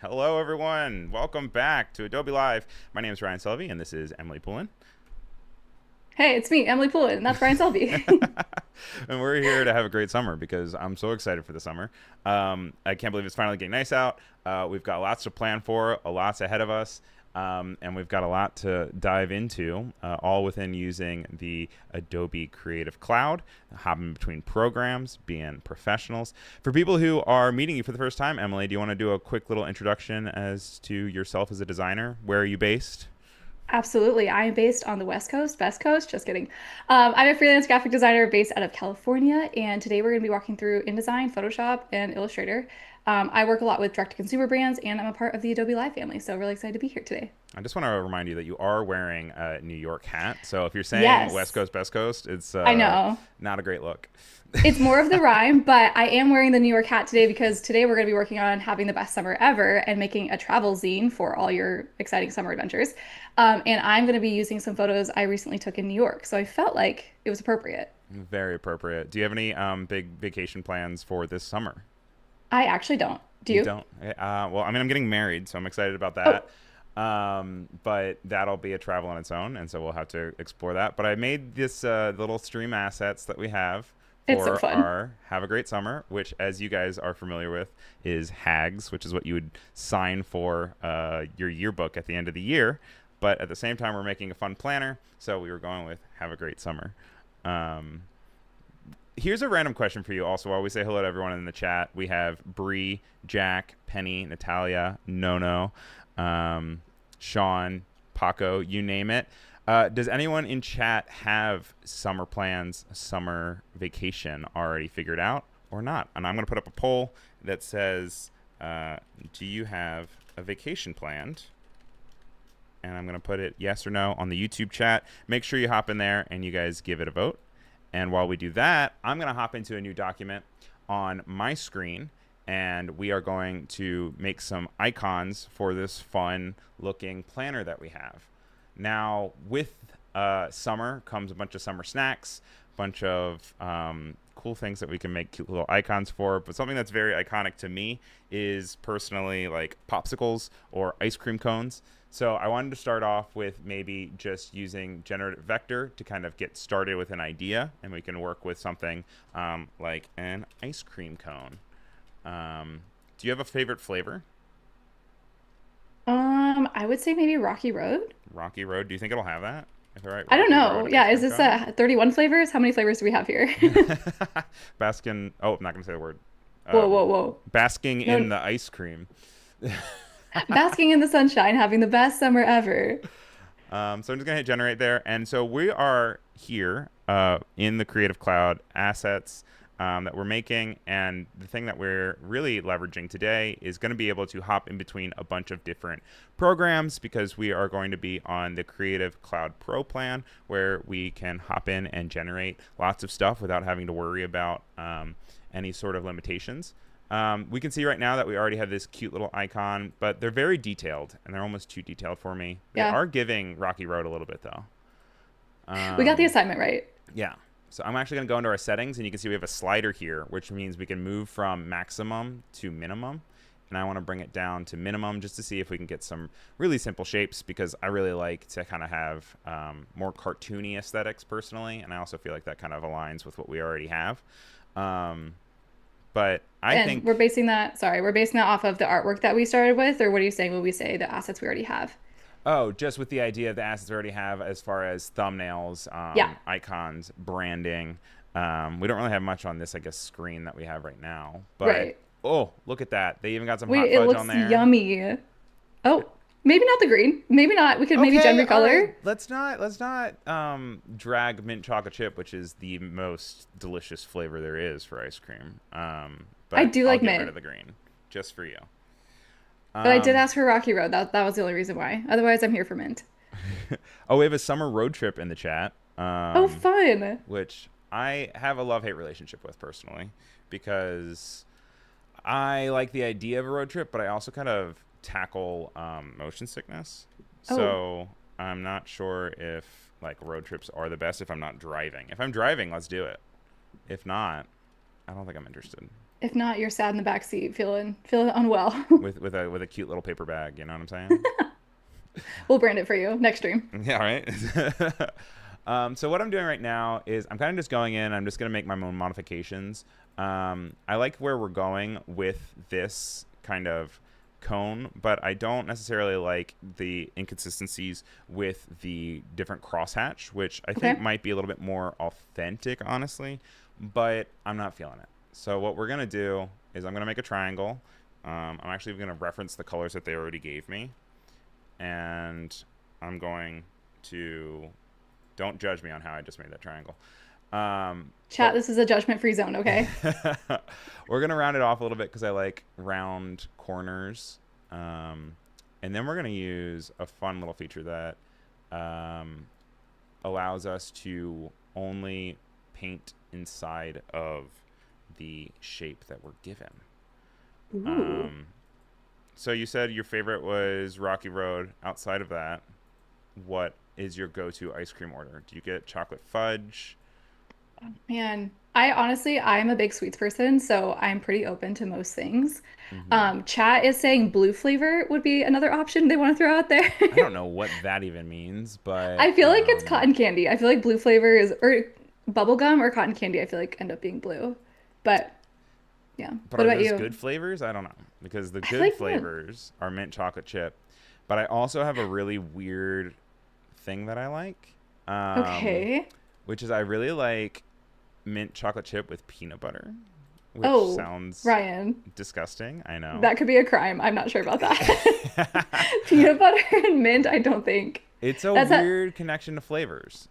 Hello, everyone. Welcome back to Adobe Live. My name is Ryan Selvy, and this is Emily Poulin. Hey, it's me, Emily Poulin, and that's Brian Selvy. And we're here to have a great summer because I'm so excited for the summer. I can't believe it's finally getting nice out. We've got lots to plan for, lots ahead of us, and we've got a lot to dive into, all within using the Adobe Creative Cloud, hopping between programs, being professionals. For people who are meeting you for the first time, Emily, do you want to do a quick little introduction as to yourself as a designer? Where are you based? Absolutely. I am based on the West Coast, Best Coast, just kidding. I'm a freelance graphic designer based out of California, and today we're going to be walking through InDesign, Photoshop, and Illustrator. I work a lot with direct-to-consumer brands, and I'm a part of the Adobe Live family, so really excited to be here today. I just want to remind you that you are wearing a New York hat. So if you're saying West Yes, Coast, Best Coast, it's I know. not a great look. It's more of the rhyme, but I am wearing the New York hat today because today we're going to be working on having the best summer ever and making a travel zine for all your exciting summer adventures. And I'm going to be using some photos I recently took in New York. So I felt like it was appropriate. Very appropriate. Do you have any big vacation plans for this summer? I actually don't. Do You you? don't? Okay. Well, I mean, I'm getting married, so I'm excited about Oh, that. But that'll be a travel on its own, and so we'll have to explore that. But I made this little stream assets that we have it's so for fun. our Have a Great Summer, which, as you guys are familiar with, is HAGS, which is what you would sign for your yearbook at the end of the year. But at the same time, we're making a fun planner, so we were going with Have a Great Summer. Um, Here's a random question for you also while we say hello to everyone in the chat. We have Bree, Jack, Penny, Natalia, Nono, Sean, Paco, you name it. Does anyone in chat have summer plans, summer vacation already figured out or not? And I'm going to put up a poll that says, do you have a vacation planned? And I'm going to put it yes or no on the YouTube chat. Make sure you hop in there and you guys give it a vote. And while we do that, I'm going to hop into a new document on my screen, and we are going to make some icons for this fun looking planner that we have. Now, with summer comes a bunch of summer snacks, a bunch of cool things that we can make cute little icons for. But something that's very iconic to me is personally like popsicles or ice cream cones. So I wanted to start off with maybe just using generative vector to kind of get started with an idea, and we can work with something like an ice cream cone. Do you have a favorite flavor? I would say maybe Rocky Road. Rocky Road. Do you think it'll have that? If I write I don't Rocky Road know. ice Yeah, is cream this cone? 31 flavors? How many flavors do we have here? Baskin. Oh, I'm not gonna say the word. Whoa, Um, whoa, whoa. Basking in No, the ice cream. basking in the sunshine, having the best summer ever. So I'm just gonna hit generate there, and so we are here in the Creative Cloud assets that we're making, and the thing that we're really leveraging today is going to be able to hop in between a bunch of different programs because we are going to be on the Creative Cloud Pro plan where we can hop in and generate lots of stuff without having to worry about any sort of limitations. We can see right now that we already have this cute little icon, but they're very detailed, and they're almost too detailed for me. They Yeah, are giving Rocky Road a little bit, though. we got the Um, assignment right. yeah. So I'm actually going to go into our settings, and you can see we have a slider here, which means we can move from maximum to minimum. And I want to bring it down to minimum just to see if we can get some really simple shapes because I really like to kind of have more cartoony aesthetics personally. And I also feel like that kind of aligns with what we already have. Um, but I And think we're basing that off of the artwork that we started with, or what are you saying when we say the assets we already have? Oh, just with the idea of the assets we already have as far as thumbnails, Yeah, icons, branding. We don't really have much on this, I guess, screen that we have right now. But right. oh, look at that! They even got some Wait, hot it fudge on looks there. yummy. Oh, maybe not the green. Maybe not. We could maybe Okay, gender all right. color. Let's not drag mint chocolate chip, which is the most delicious flavor there is for ice cream. I But do I'll like get rid of mint, the green just for you. but I did Um, ask for Rocky Road. That was the only reason why. Otherwise, I'm here for mint. oh, we have a summer road trip in the chat. Oh, fun. Which I have a love hate relationship with personally because I like the idea of a road trip, but I also kind of tackle motion sickness. Oh, So I'm not sure if like road trips are the best if I'm not driving. If I'm driving, let's do it. If not, I don't think I'm interested. If not, you're sad in the back seat, feeling unwell. with a cute little paper bag. You know what I'm saying? We'll brand it for you next stream. Yeah, right. So what I'm doing right now is I'm kind of just going in. I'm just going to make my own modifications. I like where we're going with this kind of cone, but I don't necessarily like the inconsistencies with the different crosshatch, which I think Okay. might be a little bit more authentic, honestly, but I'm not feeling it. So what we're going to do is I'm going to make a triangle. I'm actually going to reference the colors that they already gave me, and I'm going to don't judge me on how I just made that triangle. Chat, But this is a judgment-free zone, okay? we're gonna round it off a little bit because I like round corners. Um, and then we're gonna use a fun little feature that um, allows us to only paint inside of the shape that we're given. Ooh. Um, so you said your favorite was Rocky Road. Outside of that, what is your go-to ice cream order? Do you get chocolate fudge? Man, I'm a big sweets person, so I'm pretty open to most things. Mm-hmm. Chat is saying blue flavor would be another option they want to throw out there. I don't know what that even means, but I feel like it's cotton candy. I feel like blue flavor is, or bubble gum or cotton candy, I feel like end up being blue. But yeah. but What are about those you? good flavors? I don't know because the I feel good like no. flavors are mint chocolate chip, but I also have a really weird thing that I like, um, Okay. which is I really like mint chocolate chip with peanut butter, which Oh, sounds Ryan, disgusting. I know. that could be a crime. I'm not sure about that. Peanut butter and mint, I don't think. It's a That's a weird connection to flavors.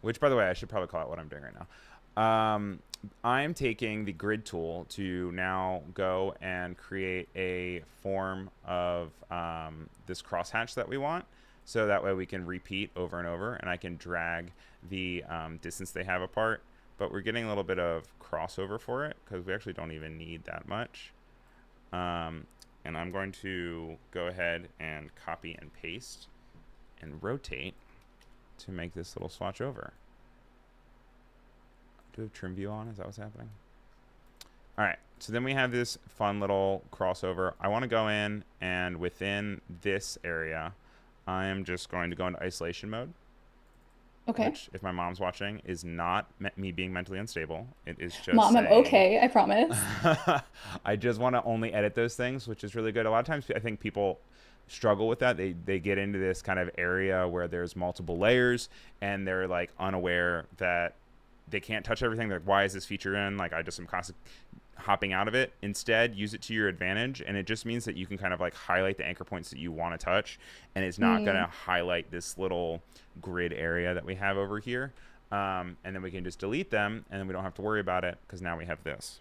Which, by the way, I should probably call out what I'm doing right now. I'm taking the grid tool to now go and create a form of this crosshatch that we want. So that way we can repeat over and over, and I can drag the distance they have apart. But we're getting a little bit of crossover for it because we actually don't even need that much. Um, and I'm going to go ahead and copy and paste and rotate to make this little swatch over. Do we have trim view on? Is that what's happening? All right. So then we have this fun little crossover. I want to go in and within this area, I am just going to go into isolation mode, okay. which if my mom's watching is not me being mentally unstable. It is just Mom, I'm saying okay, I promise. I just want to only edit those things, which is really good. A lot of times I think people struggle with that. They get into this kind of area where there's multiple layers and they're like unaware that they can't touch everything. They're like, why is this feature in? Like I just am constantly hopping out of it. Instead, use it to your advantage, and it just means that you can kind of like highlight the anchor points that you want to touch, and it's not going to Mm, highlight this little grid area that we have over here. And then we can just delete them, and then we don't have to worry about it because now we have this.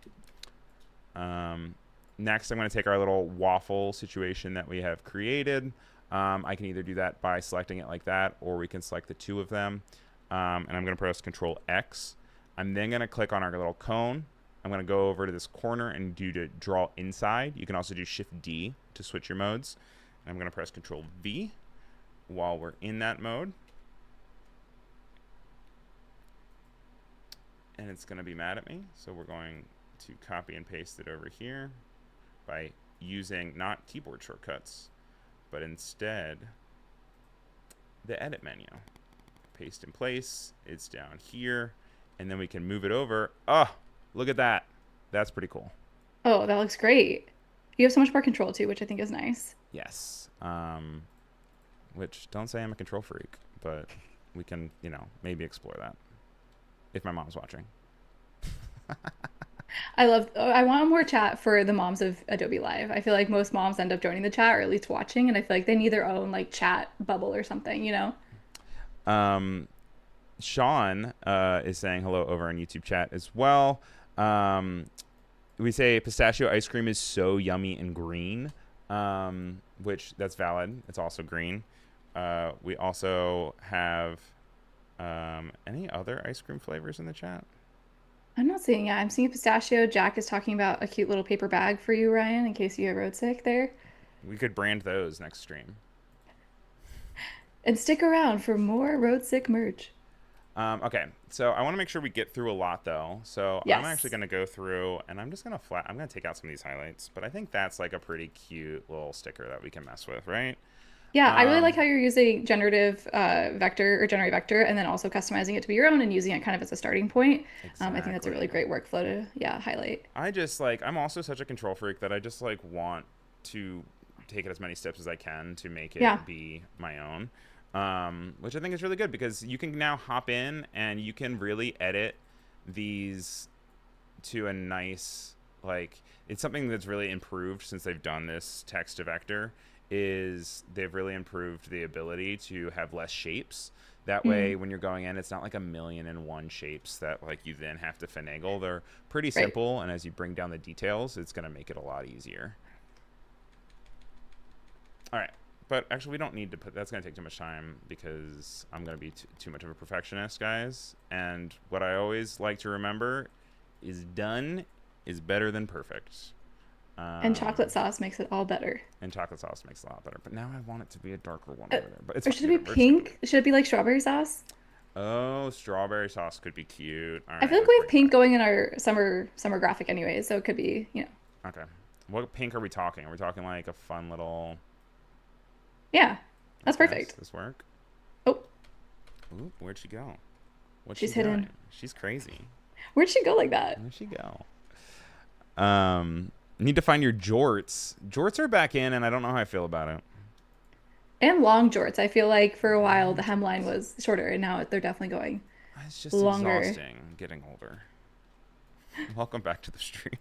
Um, Next, I'm going to take our little waffle situation that we have created. I can either do that by selecting it like that, or we can select the two of them. And I'm going to press Control X. I'm then going to click on our little cone. I'm going to go over to this corner and do to draw inside. You can also do Shift D to switch your modes. And I'm going to press Control V while we're in that mode. And it's going to be mad at me. So we're going to copy and paste it over here by using not keyboard shortcuts, but instead the edit menu. Paste in place. It's down here. And then we can move it over. Oh, look at that. That's pretty cool. oh, that looks great. You have so much more control too, which I think is nice. Yes. Which don't say I'm a control freak, but we can, maybe explore that if my mom's watching. I want more chat for the moms of Adobe Live. I feel like most moms end up joining the chat or at least watching, and I feel like they need their own like chat bubble or something, you know? Um, Sean is saying hello over on YouTube chat as well. We say pistachio ice cream is so yummy and green, which that's valid. It's also green. We also have any other ice cream flavors in the chat? I'm not seeing it. I'm seeing pistachio. Jack is talking about a cute little paper bag for you, Ryan, in case you get road sick there. We could brand those next stream. And stick around for more road sick merch. Okay, so I want to make sure we get through a lot though. So I'm actually Yes. going to go through and I'm just going to I'm going to take out some of these highlights, but I think that's like a pretty cute little sticker that we can mess with, right? Yeah, I really like Um, how you're using generative vector or generate vector and then also customizing it to be your own and using it kind of as a starting point. I think that's a exactly. really great workflow to, yeah, highlight. I just like I'm also such a control freak that I just like want to take it as many steps as I can to make Yeah, it be my own. Which I think is really good because you can now hop in and you can really edit these to a nice like it's something that's really improved since they've done this text to vector is they've really improved the ability to have less shapes. That mm, way when you're going in it's not like a million and one shapes that like you then have to finagle. They're pretty right. simple, and as you bring down the details it's going to make it a lot easier. All right, but actually we don't need to put that's going to take too much time because I'm going to be too much of a perfectionist, guys, and what I always like to remember is done is better than perfect. And chocolate um, sauce makes it all better. and chocolate sauce makes it a lot better, but now I want it to be a darker one Uh, over there, but it's or fine, should it be we're just gonna do pink? Should it be like strawberry sauce? it. Oh, strawberry sauce could be cute. All I right, feel like let's we have bring pink that. going in our summer graphic anyway, so it could be, Okay, what pink are we talking? Are we talking like a fun little yeah, that's okay, does perfect. this work? Oh, Ooh, where'd she go? What's she she's doing? hidden. She's crazy. Where'd she go like that? Where'd she go? Need to find your jorts. Jorts are back in, and I don't know how I feel about it. And long jorts. I feel like for a while the Long hemline jorts. was shorter, and now they're definitely going It's just longer. exhausting getting older. Welcome back to the stream.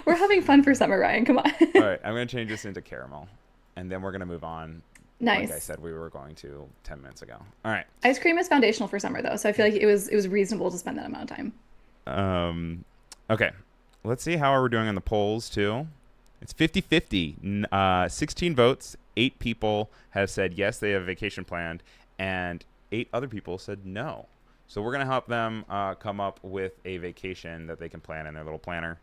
We're having fun for summer, Ryan. Come on. All right, I'm going to change this into caramel, and then we're going to move on like I Nice. said we were going to 10 minutes ago. All right. Ice cream is foundational for summer though, so I feel like it was reasonable to spend that amount of time. Um, okay. Let's see how we're doing on the polls, too. It's 50-50. 16 votes. 8 people have said yes, they have a vacation planned, and 8 other people said no. So we're going to help them come up with a vacation that they can plan in their little planner.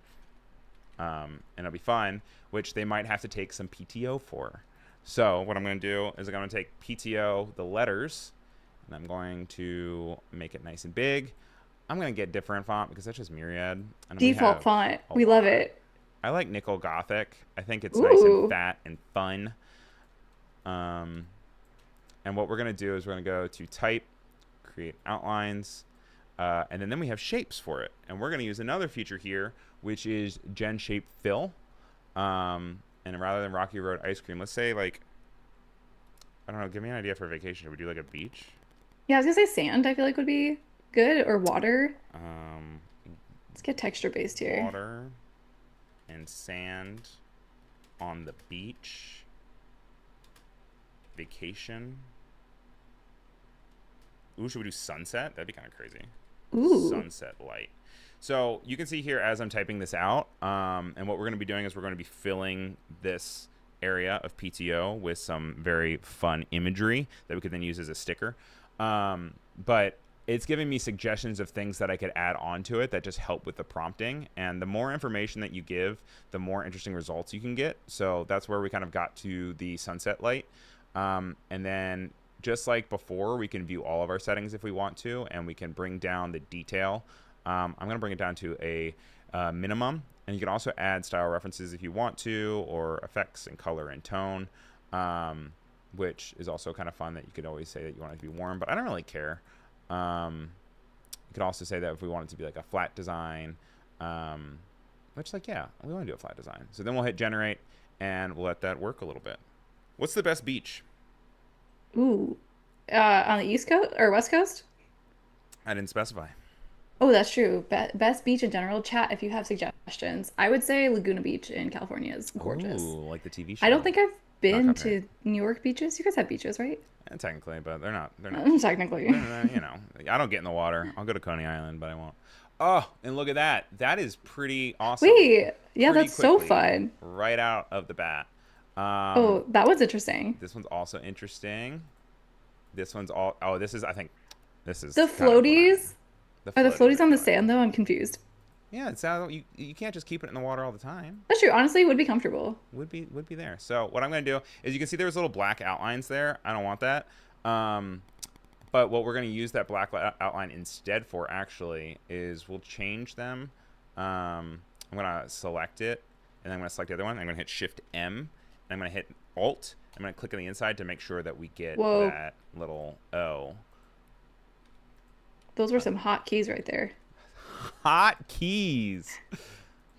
And it'll be fun, which they might have to take some PTO for. So what I'm going to do is I'm going to take PTO, the letters, and I'm going to make it nice and big. I'm going to get different font because that's just Myriad. And we Default have font. a We love lot. it. I like Nickel Gothic. I think it's nice and Ooh. fat and fun. Um, and what we're going to do is we're going to go to type, create outlines, and then we have shapes for it. And we're going to use another feature here, which is Gen Shape Fill. And rather than Rocky Road Ice Cream, let's say like, I don't know, give me an idea for a vacation. Should we do like a beach? Yeah, I was gonna say sand, I feel like would be good, or water. Um, Let's get texture based here. water and sand on the beach. Vacation. Ooh, should we do sunset? That'd be kind of crazy. Ooh. Sunset light. So you can see here as I'm typing this out, and what we're going to be doing is we're going to be filling this area of PTO with some very fun imagery that we could then use as a sticker. But it's giving me suggestions of things that I could add onto it that just help with the prompting. And the more information that you give, the more interesting results you can get. So that's where we kind of got to the sunset light. And then just like before, we can view all of our settings if we want to, and we can bring down the detail. I'm going to bring it down to a minimum, and you can also add style references if you want to, or effects and color and tone, which is also kind of fun that you could always say that you want it to be warm, but I don't really care. You could also say that if we want it to be like a flat design, which like, yeah, we want to do a flat design. So then we'll hit generate, and we'll let that work a little bit. What's the best beach? Ooh. On the East Coast or West Coast? I didn't specify. Oh, that's true. Best beach in general. Chat if you have suggestions. I would say Laguna Beach in California is gorgeous. Ooh, like the TV I don't show. think I've Not been copyright. to New York beaches. You guys have beaches, right? Technically, but they're not. They're not. Technically. You know, I don't get in the water. I'll go to Coney Island, but I won't. Oh, and look at that. That is pretty awesome. Wait, yeah, Pretty that's so quickly, fun. right out of the bat. Um, Oh, that was interesting. this one's also interesting. This one's all. Oh, this is. I think this is The kind of what I'm. floaties, The are the floaties floaties are on the fun. sand though? I'm confused. Yeah, it's how you can't just keep it in the water all the time. That's true. Honestly, it would be comfortable. Would be there. So what I'm gonna do is you can see there's little black outlines there. I don't want that. But what we're going to use that black outline instead for actually is we'll change them. I'm going to select it, and then I'm going to select the other one. I'm going to hit Shift M, and I'm going to hit Alt. I'm going to click on the inside to make sure that we get Whoa, that little O. those were some hot keys right there. Hot keys.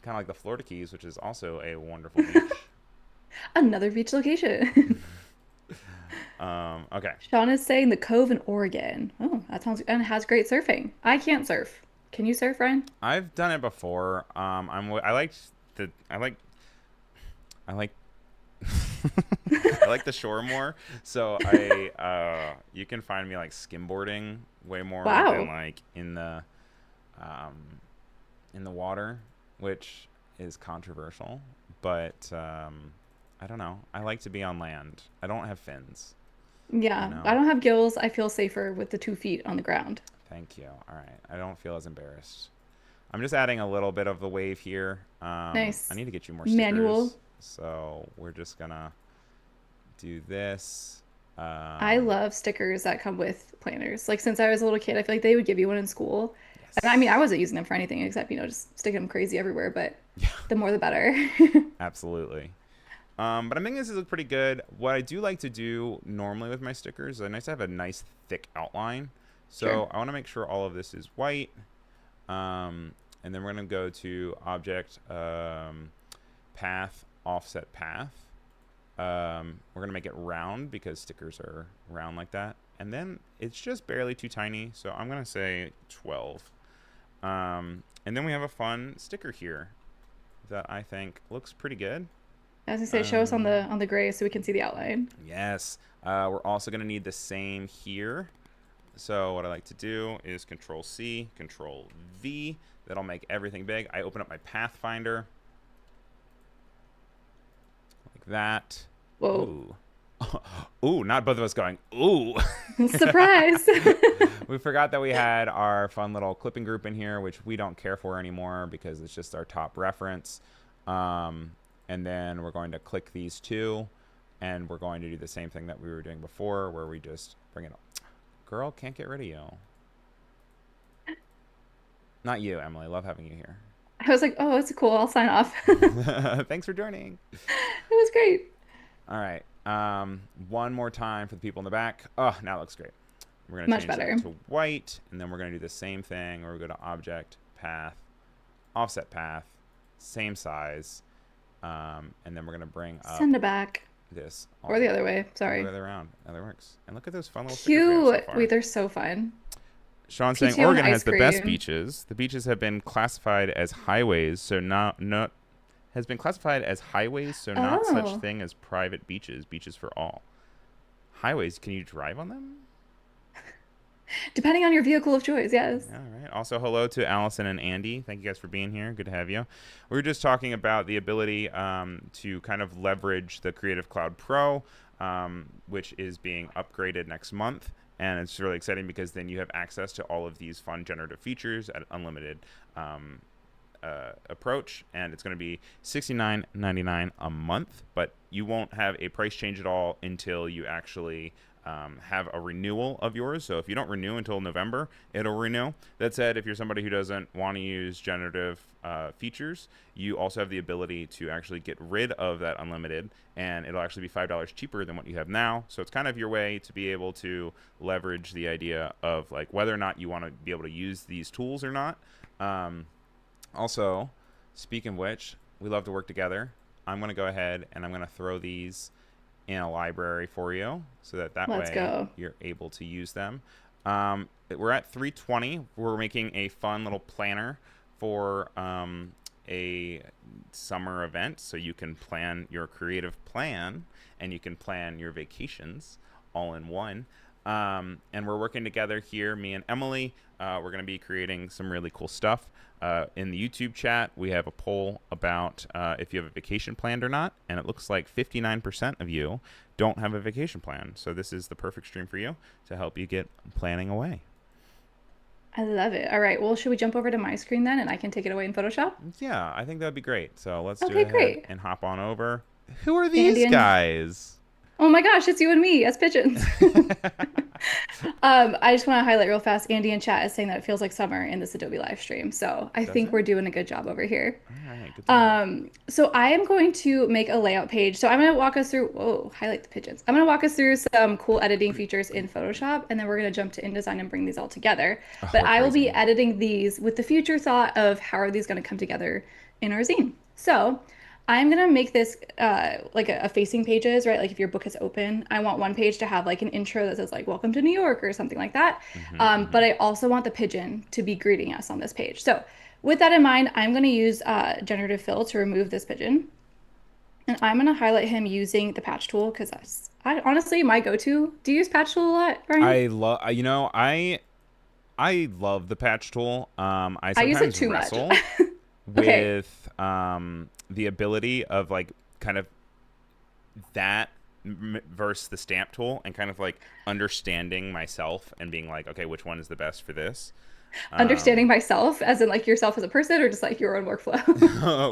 Kind of like the Florida Keys, which is also a wonderful beach. Another beach location. Okay. Sean is saying the Cove in Oregon. Oh, that sounds and has great surfing. I can't surf. Can you surf, Ryan? I've done it before. I like the I like I like I like the shore more. So you can find me like skimboarding way more than Wow. like um in the water, which is controversial. But I don't know. I like to be on land. I don't have fins, you Yeah, I know. don't have gills. I feel safer with the 2 feet on the ground. Thank you. All right. I don't feel as embarrassed. I'm just adding a little bit of the wave here. I Nice. need to get you more Manual. stickers. So we're just going to do this. I Um, love stickers that come with planners. Like since I was a little kid, I feel like they would give you one in school. And I mean, I yes. wasn't using them for anything except, just sticking them crazy everywhere, but Yeah, the more the better. absolutely. But I'm thinking this is pretty good. What I do like to do normally with my stickers is nice to have a nice thick outline. Sure. So I want to make sure all of this is white. Um, and then we're going to go to Object, Path, Offset Path. We're going to make it round because stickers are round like that. And then it's just barely too tiny. So I'm going to say 12. And then we have a fun sticker here that I think looks pretty good. As I say, show us on Um, the gray so we can see the outline. yes. We're also going to need the same here. So what I like to do is Control C, Control V. That'll make everything big. I open up my Pathfinder like that. Whoa. Ooh. Ooh, not both of us going, ooh. Surprise. We forgot that we had our fun little clipping group in here, which we don't care for anymore because it's just our top reference. And then we're going to click these two, and we're going to do the same thing that we were doing before, where we just bring it up. Girl, can't get rid of you. Not you, Emily. Love having you here. I was like, oh, it's cool. I'll sign off. It Thanks for joining. was great. All right. One more time for the people in the back. Oh, now it looks great. We're going to Much change that better. to white, and then we're going to do the same thing where we go to Object, Path, Offset Path, same size, and then we're going to bring up Send it back. this all Or the the way, other way. all the Sorry. way around. And that works. And look at those fun little stickers we have so Cute. far. Wait, they're so fun. Sean's saying PTO and Oregon ice has the best cream. beaches. The beaches have been classified as highways, so not has been classified as highways, so not such Oh, thing as private beaches. Beaches for all. Highways, can you drive on them? depending on your vehicle of choice, yes. All right. Also, hello to Allison and Andy. Thank you guys for being here. Good to have you. We were just talking about the ability to kind of leverage the Creative Cloud Pro, which is being upgraded next month. And it's really exciting because then you have access to all of these fun generative features at unlimited approach, and it's going to be $69.99 a month, but you won't have a price change at all until you actually have a renewal of yours. So if you don't renew until November, it'll renew. That said, if you're somebody who doesn't want to use generative features, you also have the ability to actually get rid of that unlimited, and it'll actually be $5 cheaper than what you have now. So it's kind of your way to be able to leverage the idea of like whether or not you want to be able to use these tools or not. Also, speaking of which, we love to work together. I'm going to go ahead and I'm going to throw these in a library for you so that Let's way go. you're able to use them. We're at 320. We're making a fun little planner for a summer event so you can plan your creative plan and you can plan your vacations all in one. And we're working together here, me and Emily. We're going to be creating some really cool stuff. In the YouTube chat, we have a poll about if you have a vacation planned or not, and it looks like 59% of you don't have a vacation plan. So this is the perfect stream for you to help you get planning away. I love it. All right. Well, should we jump over to my screen then and I can take it away in Photoshop? Yeah, I think that'd be great. So let's do Okay, it ahead great. and hop on over. Who are Andy these and guys? oh my gosh, it's you and me as pigeons. I just want to highlight real fast. Andy in chat is saying that it feels like summer in this Adobe live stream. So I Does think it? we're doing a good job over here. All right, good to know. So I am going to make a layout page. So I'm going to walk us through, whoa, highlight the pigeons. I'm going to walk us through some cool editing features in Photoshop, and then we're going to jump to InDesign and bring these all together. Oh, But we're I will be crazy. editing these with the future thought of how are these going to come together in our zine. So I'm gonna make this like a facing pages, right? Like if your book is open, I want one page to have like an intro that says like "Welcome to New York" or something like that. But I also want the pigeon to be greeting us on this page. So with that in mind, I'm gonna use Generative Fill to remove this pigeon, and I'm gonna highlight him using the patch tool because that's honestly my go-to. Do you use patch tool a lot, Ryan? I love, I love the patch tool. I I use it sometimes too much. wrestle Okay, with the ability of like kind of that versus the stamp tool and kind of like understanding myself and being like, okay, which one is the best for this? understanding Um, myself as in like yourself as a person or just like your own workflow.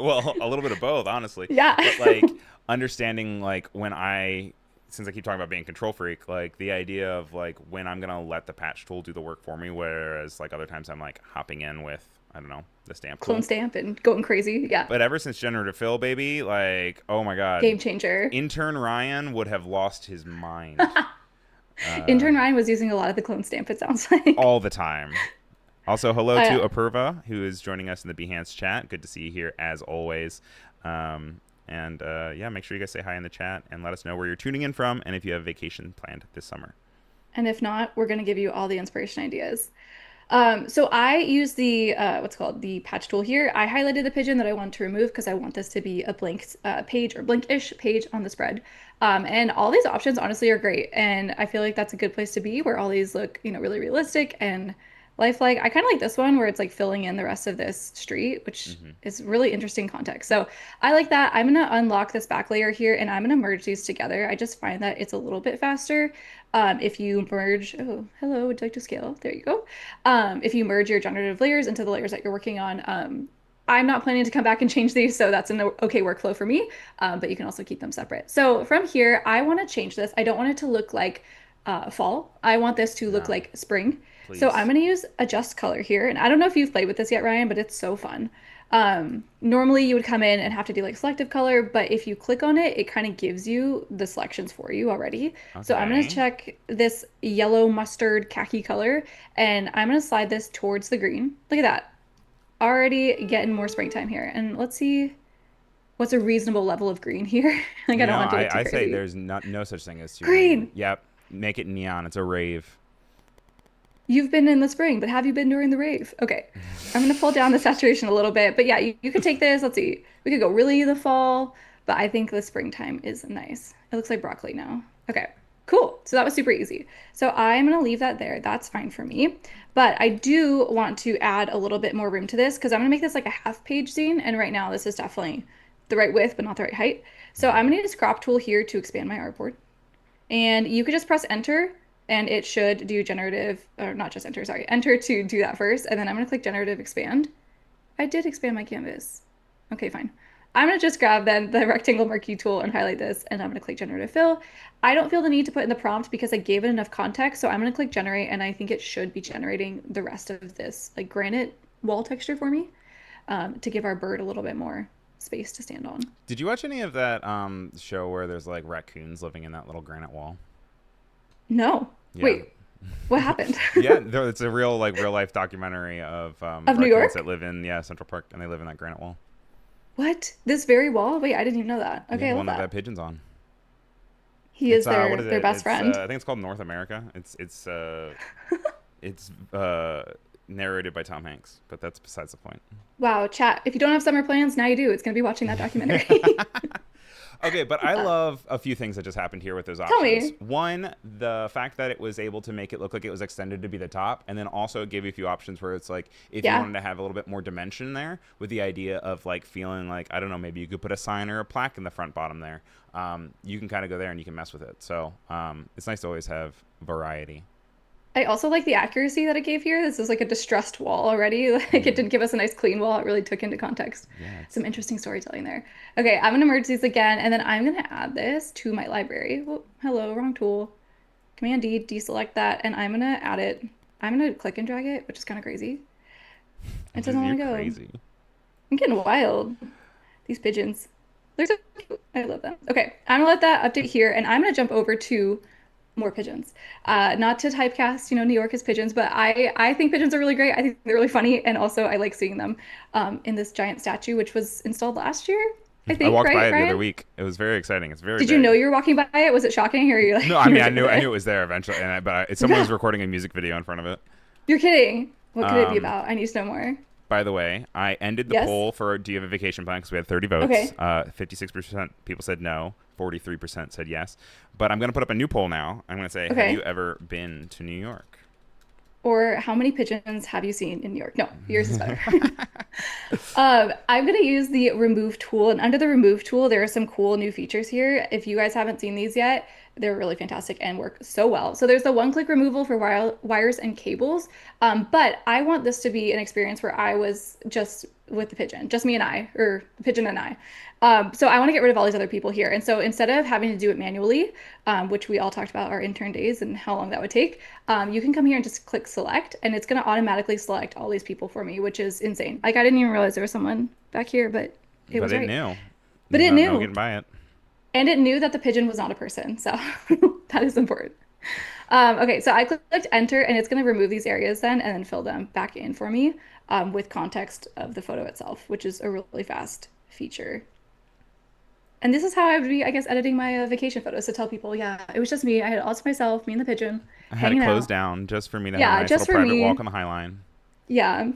well, a little bit of both, honestly, Yeah. but like understanding like when since I keep talking about being a control freak, like the idea of like when I'm gonna let the patch tool do the work for me, whereas like other times I'm like hopping in with, I don't know, the stamp Clone tool. stamp and going crazy. Yeah. But ever since Generative Fill, baby, like, oh my God, Game changer. intern Ryan would have lost his mind Intern Ryan was using a lot of the clone stamp, it sounds like. all the time. Also, hello to Uh, Apurva, who is joining us in the Behance chat. Good to see you here as always. And yeah, make sure you guys say hi in the chat and let us know where you're tuning in from and if you have vacation planned this summer. and if not, we're going to give you all the inspiration ideas. So I use the what's called the patch tool here. I highlighted the pigeon that I want to remove because I want this to be a blank page or blank-ish page on the spread. And all these options honestly are great, and I feel like that's a good place to be where all these look, really realistic and lifelike. I kind of like this one where it's like filling in the rest of this street, which Hmm. is really interesting context. So I like that. I'm gonna unlock this back layer here and I'm gonna merge these together. I just find that it's a little bit faster. If you merge, oh, hello, would you like to scale? There you go. If you merge your generative layers into the layers that you're working on, I'm not planning to come back and change these, so that's an okay workflow for me. But you can also keep them separate. So from here, I want to change this. I don't want it to look like fall. I want this to look No, like spring. So I'm please. going to use Adjust Color here. And I don't know if you've played with this yet, Ryan, but it's so fun. Normally you would come in and have to do like selective color, but if you click on it, it kind of gives you the selections for you already. So I'm going to Okay. check this yellow mustard khaki color and I'm going to slide this towards the green. Look at that. Already getting more springtime here. And let's see what's a reasonable level of green here. Like I don't want it to look too I say crazy. there's no such thing as too green. Green. Yep. Make it neon. It's a rave. You've been in the spring, but have you been during the rave? Okay. I'm gonna pull down the saturation a little bit, but yeah, you could take this. Let's see. We could go really the fall, but I think the springtime is nice. It looks like broccoli now. Okay, cool. So that was super easy. So I'm gonna leave that there. That's fine for me. But I do want to add a little bit more room to this because I'm gonna make this like a half page scene. And right now this is definitely the right width, but not the right height. So I'm Hmm. gonna use crop tool here to expand my artboard. And you could just press enter and it should do generative, or not just enter, sorry, enter to do that first. And then I'm gonna click generative expand. I did expand my canvas. Okay, fine. I'm gonna just grab then the rectangle marquee tool and highlight this and I'm gonna click generative fill. I don't feel the need to put in the prompt because I gave it enough context. So I'm gonna click generate and I think it should be generating the rest of this like granite wall texture for me to give our bird a little bit more space to stand on. Did you watch any of that show where there's like raccoons living in that little granite wall? No, Yeah. wait, what happened? Yeah, it's a real life documentary of Of New raccoons that York? live in Central Park and they live in that granite wall. What? This very wall? Wait, I didn't even know that. Yeah, Okay, I the love one that that. pigeons on. He It's is what their is their it? best friend. I think it's called North America. It's narrated by Tom Hanks, but that's besides the point. Wow, chat. If you don't have summer plans, now you do. It's gonna be watching that documentary. Okay, but I love a few things that just happened here with those Tell options. me. One, the fact that it was able to make it look like it was extended to be the top, and then also it gave you a few options where it's like if you Yeah. wanted to have a little bit more dimension there, with the idea of like feeling like I don't know, maybe you could put a sign or a plaque in the front bottom there. You can kind of go there and you can mess with it. So it's nice to always have variety. I also like the accuracy that it gave here. This is like a distressed wall already. Like it Hmm. didn't give us a nice clean wall. It really took into context. Yeah, Some interesting storytelling there. Okay, I'm gonna merge these again, and then I'm gonna add this to my library. Whoop, hello, wrong tool. Command D, deselect that, and I'm gonna add it. I'm gonna click and drag it, which is kind of crazy. It doesn't want You're to go. crazy. I'm getting wild. These pigeons. They're so cute. I love them. Okay, I'm gonna let that update here, and I'm gonna jump over to more pigeons. Not to typecast, New York is pigeons, but I think pigeons are really great. I think they're really funny, and also I like seeing them in this giant statue, which was installed last year, I I think, walked by right, it the other Ryan? week. It was very exciting. It's very Did you know big. you were walking by it? Was it shocking, or No, you I were mean just like, I knew okay? it was there eventually, someone was recording a music video in front of it. You're kidding. What could it be Um, about? I need to know more. by the way, I ended the Yes? poll for do you have a vacation plan because we had 30 votes. Okay. 56% people said no. 43% said yes. But I'm going to put up a new poll now. I'm going to say, have you Okay. ever been to New York? Or how many pigeons have you seen in New York? No, yours is better. I'm going to use the remove tool. And under the remove tool, there are some cool new features here. If you guys haven't seen these yet, they're really fantastic and work so well. So there's the one-click removal for wires and cables. But I want this to be an experience where I was just with the pigeon, just me and I, or the pigeon and I. So I want to get rid of all these other people here. And so instead of having to do it manually, which we all talked about our intern days and how long that would take, you can come here and just click select, and it's going to automatically select all these people for me, which is insane. Like I didn't even realize there was someone back here, but it But was it right. knew. But There's it no knew, getting by it. and it knew that the pigeon was not a person. So that is important. Okay, so I clicked enter, and it's going to remove these areas and then fill them back in for me with context of the photo itself, which is a really fast feature. And this is how I would be, I guess, editing my vacation photos to tell people, yeah, it was just me. I had it all to myself, me and the pigeon, I had it hanging closed out. down just for me to have a Yeah, nice little just for private walk me. on the High Line. Yeah.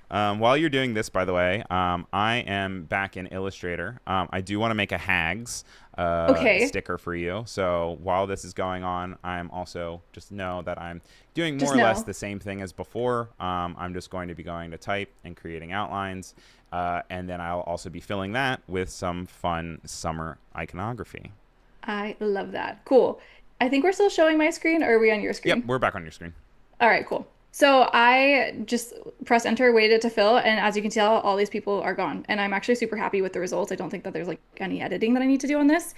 While you're doing this, by the way, I am back in Illustrator. I do want to make a H.A.G.S Okay. sticker for you. So while this is going on, I'm also just know that I'm doing more Just or less know. the same thing as before. I'm just going to be going to type and creating outlines, and then I'll also be filling that with some fun summer iconography. I love that. Cool. I think we're still showing my screen, or are we on your Yep, screen? we're back on your screen. All right, cool. So I just pressed enter, waited to fill, and as you can tell, all these people are gone. And I'm actually super happy with the results. I don't think that there's like any editing that I need to do on this.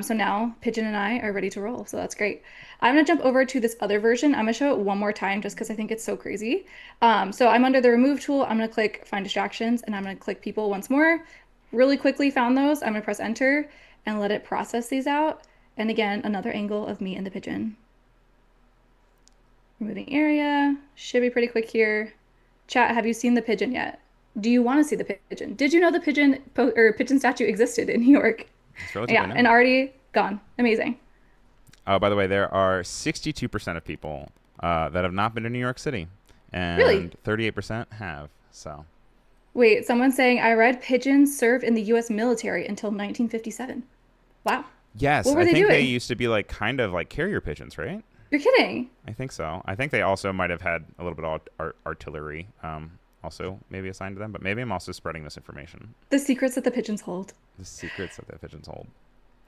So now Pigeon and I are ready to roll. So that's great. I'm gonna jump over to this other version. I'm gonna show it one more time just because I think it's so crazy. So I'm under the remove tool. I'm gonna click find distractions, and I'm gonna click people once more. Really quickly found those. I'm gonna press enter and let it process these out. And again, another angle of me and the pigeon. Removing area. Should be pretty quick here. Chat, have you seen the pigeon yet? Do you want to see the pigeon? Did you know the pigeon statue existed in New York? It's relatively Yeah, new. and already gone. Amazing. Oh, by the way, there are 62% of people that have not been to New York City, Really? and 38% have. So, Wait, someone's saying I read pigeons served in the US military until 1957. Wow. yes, What were I they think they doing? used to be like kind of like carrier pigeons, right? You're kidding. I think so. I think they also might have had a little bit of artillery also maybe assigned to them, but maybe I'm also spreading this information. The secrets that the pigeons hold. The secrets that the pigeons hold.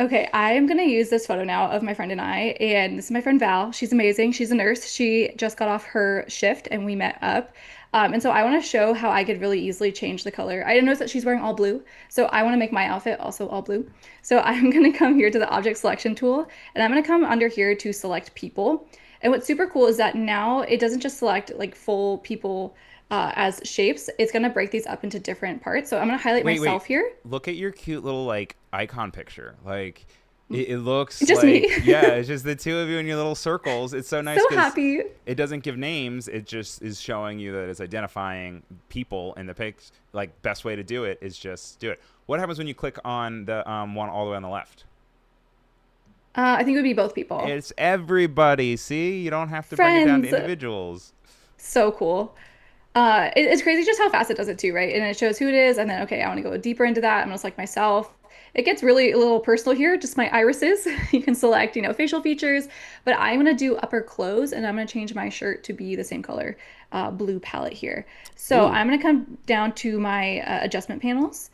Okay, I am gonna use this photo now of my friend and I, and this is my friend Val. She's amazing. She's a nurse. She just got off her shift and we met up. And so I want to show how I could really easily change the color. I noticed that she's wearing all blue, so I want to make my outfit also all blue. So I'm gonna come here to the object selection tool, and I'm gonna come under here to select people. And what's super cool is that now it doesn't just select like full people as shapes. It's gonna break these up into different parts. So I'm gonna highlight Wait. myself here. Look at your cute little like icon picture. Like it looks Just me. like yeah, it's just the two of you in your little circles. It's so nice So because happy. it doesn't give names. It just is showing you that it's identifying people in the pics. Like best way to do it is just do it. What happens when you click on the one all the way on the left? I think it would be both people. It's everybody. See, you don't have to bring it down to Friends. individuals. So cool. It's crazy just how fast it does it too, right? And it shows who it is, and then okay, I want to go deeper into that. I'm gonna select myself. It gets really a little personal here, just my irises. You can select, facial features, but I'm gonna do upper close, and I'm gonna change my shirt to be the same color, blue palette here. So Ooh, I'm gonna come down to my adjustment panels.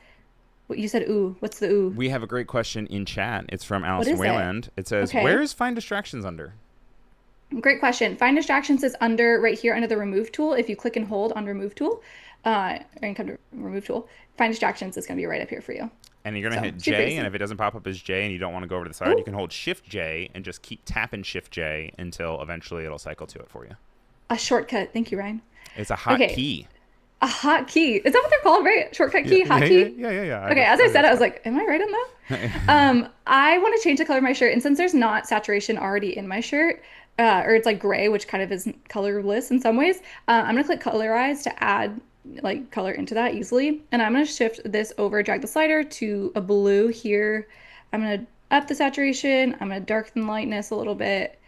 What you said, ooh, what's the ooh? we have a great question in chat. It's from What Allison is it? Wayland. It says, "Where Okay. is Find Distractions under?" Great question. Find distractions is under right here under the remove tool. If you click and hold on remove tool, or you come to remove tool, find distractions is going to be right up here for you. And you're going to So hit super J, and easy. if it doesn't pop up as J and you don't want to go over to the side, you Oh, can hold Shift J and just keep tapping Shift J until eventually it'll cycle to it for you. a shortcut. Thank you, Ryan. It's a hot Okay, key. a hot key. Is that what they're called, right? Shortcut Yeah, key, yeah, hot yeah, key? yeah, yeah, yeah. Okay, as I I think said, that's I was correct. like, am I right on that? I want to change the color of my shirt, and since there's not saturation already in my shirt, or it's like gray, which kind of is colorless in some ways, I'm gonna click colorize to add like color into that easily. And I'm gonna shift this over, drag the slider to a blue here. I'm gonna up the saturation. I'm gonna darken the lightness a little bit,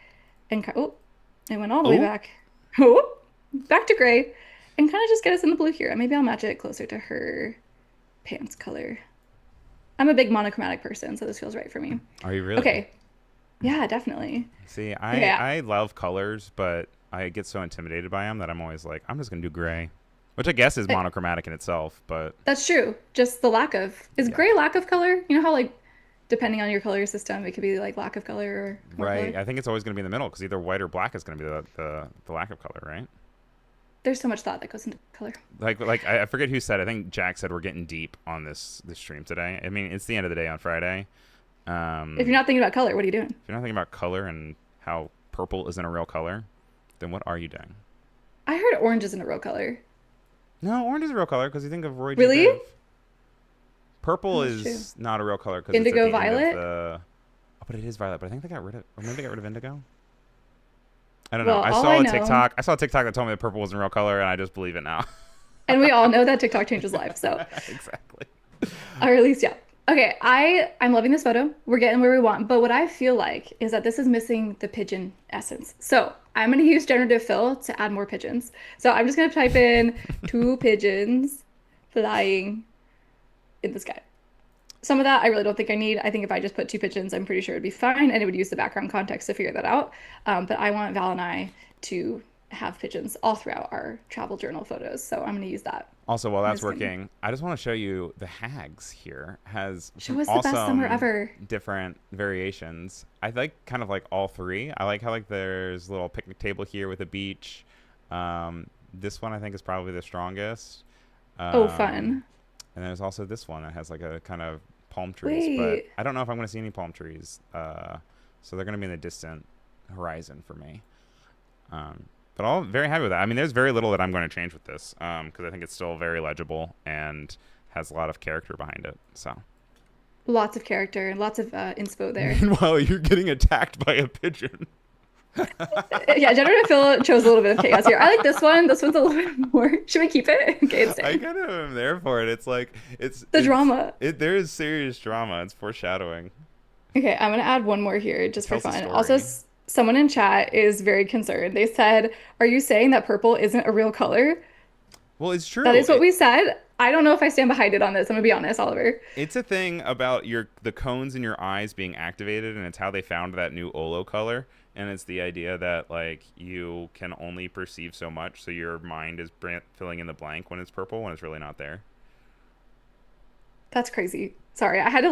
and oh, it went all the way Oh, back. Oh, back to gray, and kind of just get us in the blue here. Maybe I'll match it closer to her pants color. I'm a big monochromatic person, so this feels right for me. are you really? Okay. Yeah, definitely. See, Okay, I love colors, but I get so intimidated by them that I'm always like, I'm just gonna do gray, which I guess is monochromatic in itself. But that's true. Just the lack of is yeah, gray lack of color? You know how like depending on your color system, it could be like lack of color or more right. color. I think it's always gonna be in the middle because either white or black is gonna be the lack of color, right? There's so much thought that goes into color. Like I forget who said. I think Jack said we're getting deep on this stream today. I mean, it's the end of the day on Friday. If Um, you're not thinking about color, what are you doing? if you're not thinking about color and how purple isn't a real color, then what are you doing? I heard orange isn't a real color. No, orange is a real color because you think of Roy G. Really? Biv. Oh, Purple that's true. is not a real color because it's at Indigo the end of violet? the. Oh, but it is violet. But I think they got rid of, or maybe they got rid of indigo. I don't know. Well, I all saw I a know, TikTok. I saw a TikTok that told me that purple wasn't a real color, and I just believe it now. and we all know that TikTok changes lives, so Exactly. or at least yeah. Okay, I'm loving this photo. We're getting where we want, but what I feel like is that this is missing the pigeon essence. So I'm gonna use generative fill to add more pigeons. So I'm just gonna type in two pigeons flying in the sky. Some of that I really don't think I need. I think if I just put two pigeons, I'm pretty sure it'd be fine, and it would use the background context to figure that out. But I want Val and I to have pigeons all throughout our travel journal photos, so I'm gonna use that. Also, while I'm that's just gonna working, I just want to show you the H.A.G.S here has some show us the best summer awesome ever. different variations. I like kind of like all three. I like how like there's a little picnic table here with a beach. This one I think is probably the strongest. Oh, Um, fun. and there's also this one that has like a kind of palm trees, but Wait. I don't know if I'm going to see any palm trees. So they're going to be in the distant horizon for me. But I'm very happy with that. I mean, there's very little that I'm going to change with this because I think it's still very legible and has a lot of character behind it. So, Lots of character, lots of inspo there. meanwhile, you're getting attacked by a pigeon. Yeah, generative fill chose a little bit of chaos here. I like this one. This one's a little bit more. Should we keep it? Okay, it's I staying. kind of am there for it. It's like The drama. there is serious drama. It's foreshadowing. Okay, I'm gonna add one more here It just for tells a fun. Also, story. someone in chat is very concerned. They said, "Are you saying that purple isn't a real color?" Well, it's That true. is what we said. I don't know if I stand behind it on this. I'm gonna be honest, Oliver. It's a thing about the cones in your eyes being activated, and it's how they found that new Olo color. And it's the idea that like you can only perceive so much, so your mind is filling in the blank when it's purple when it's really not there. That's crazy. Sorry, I had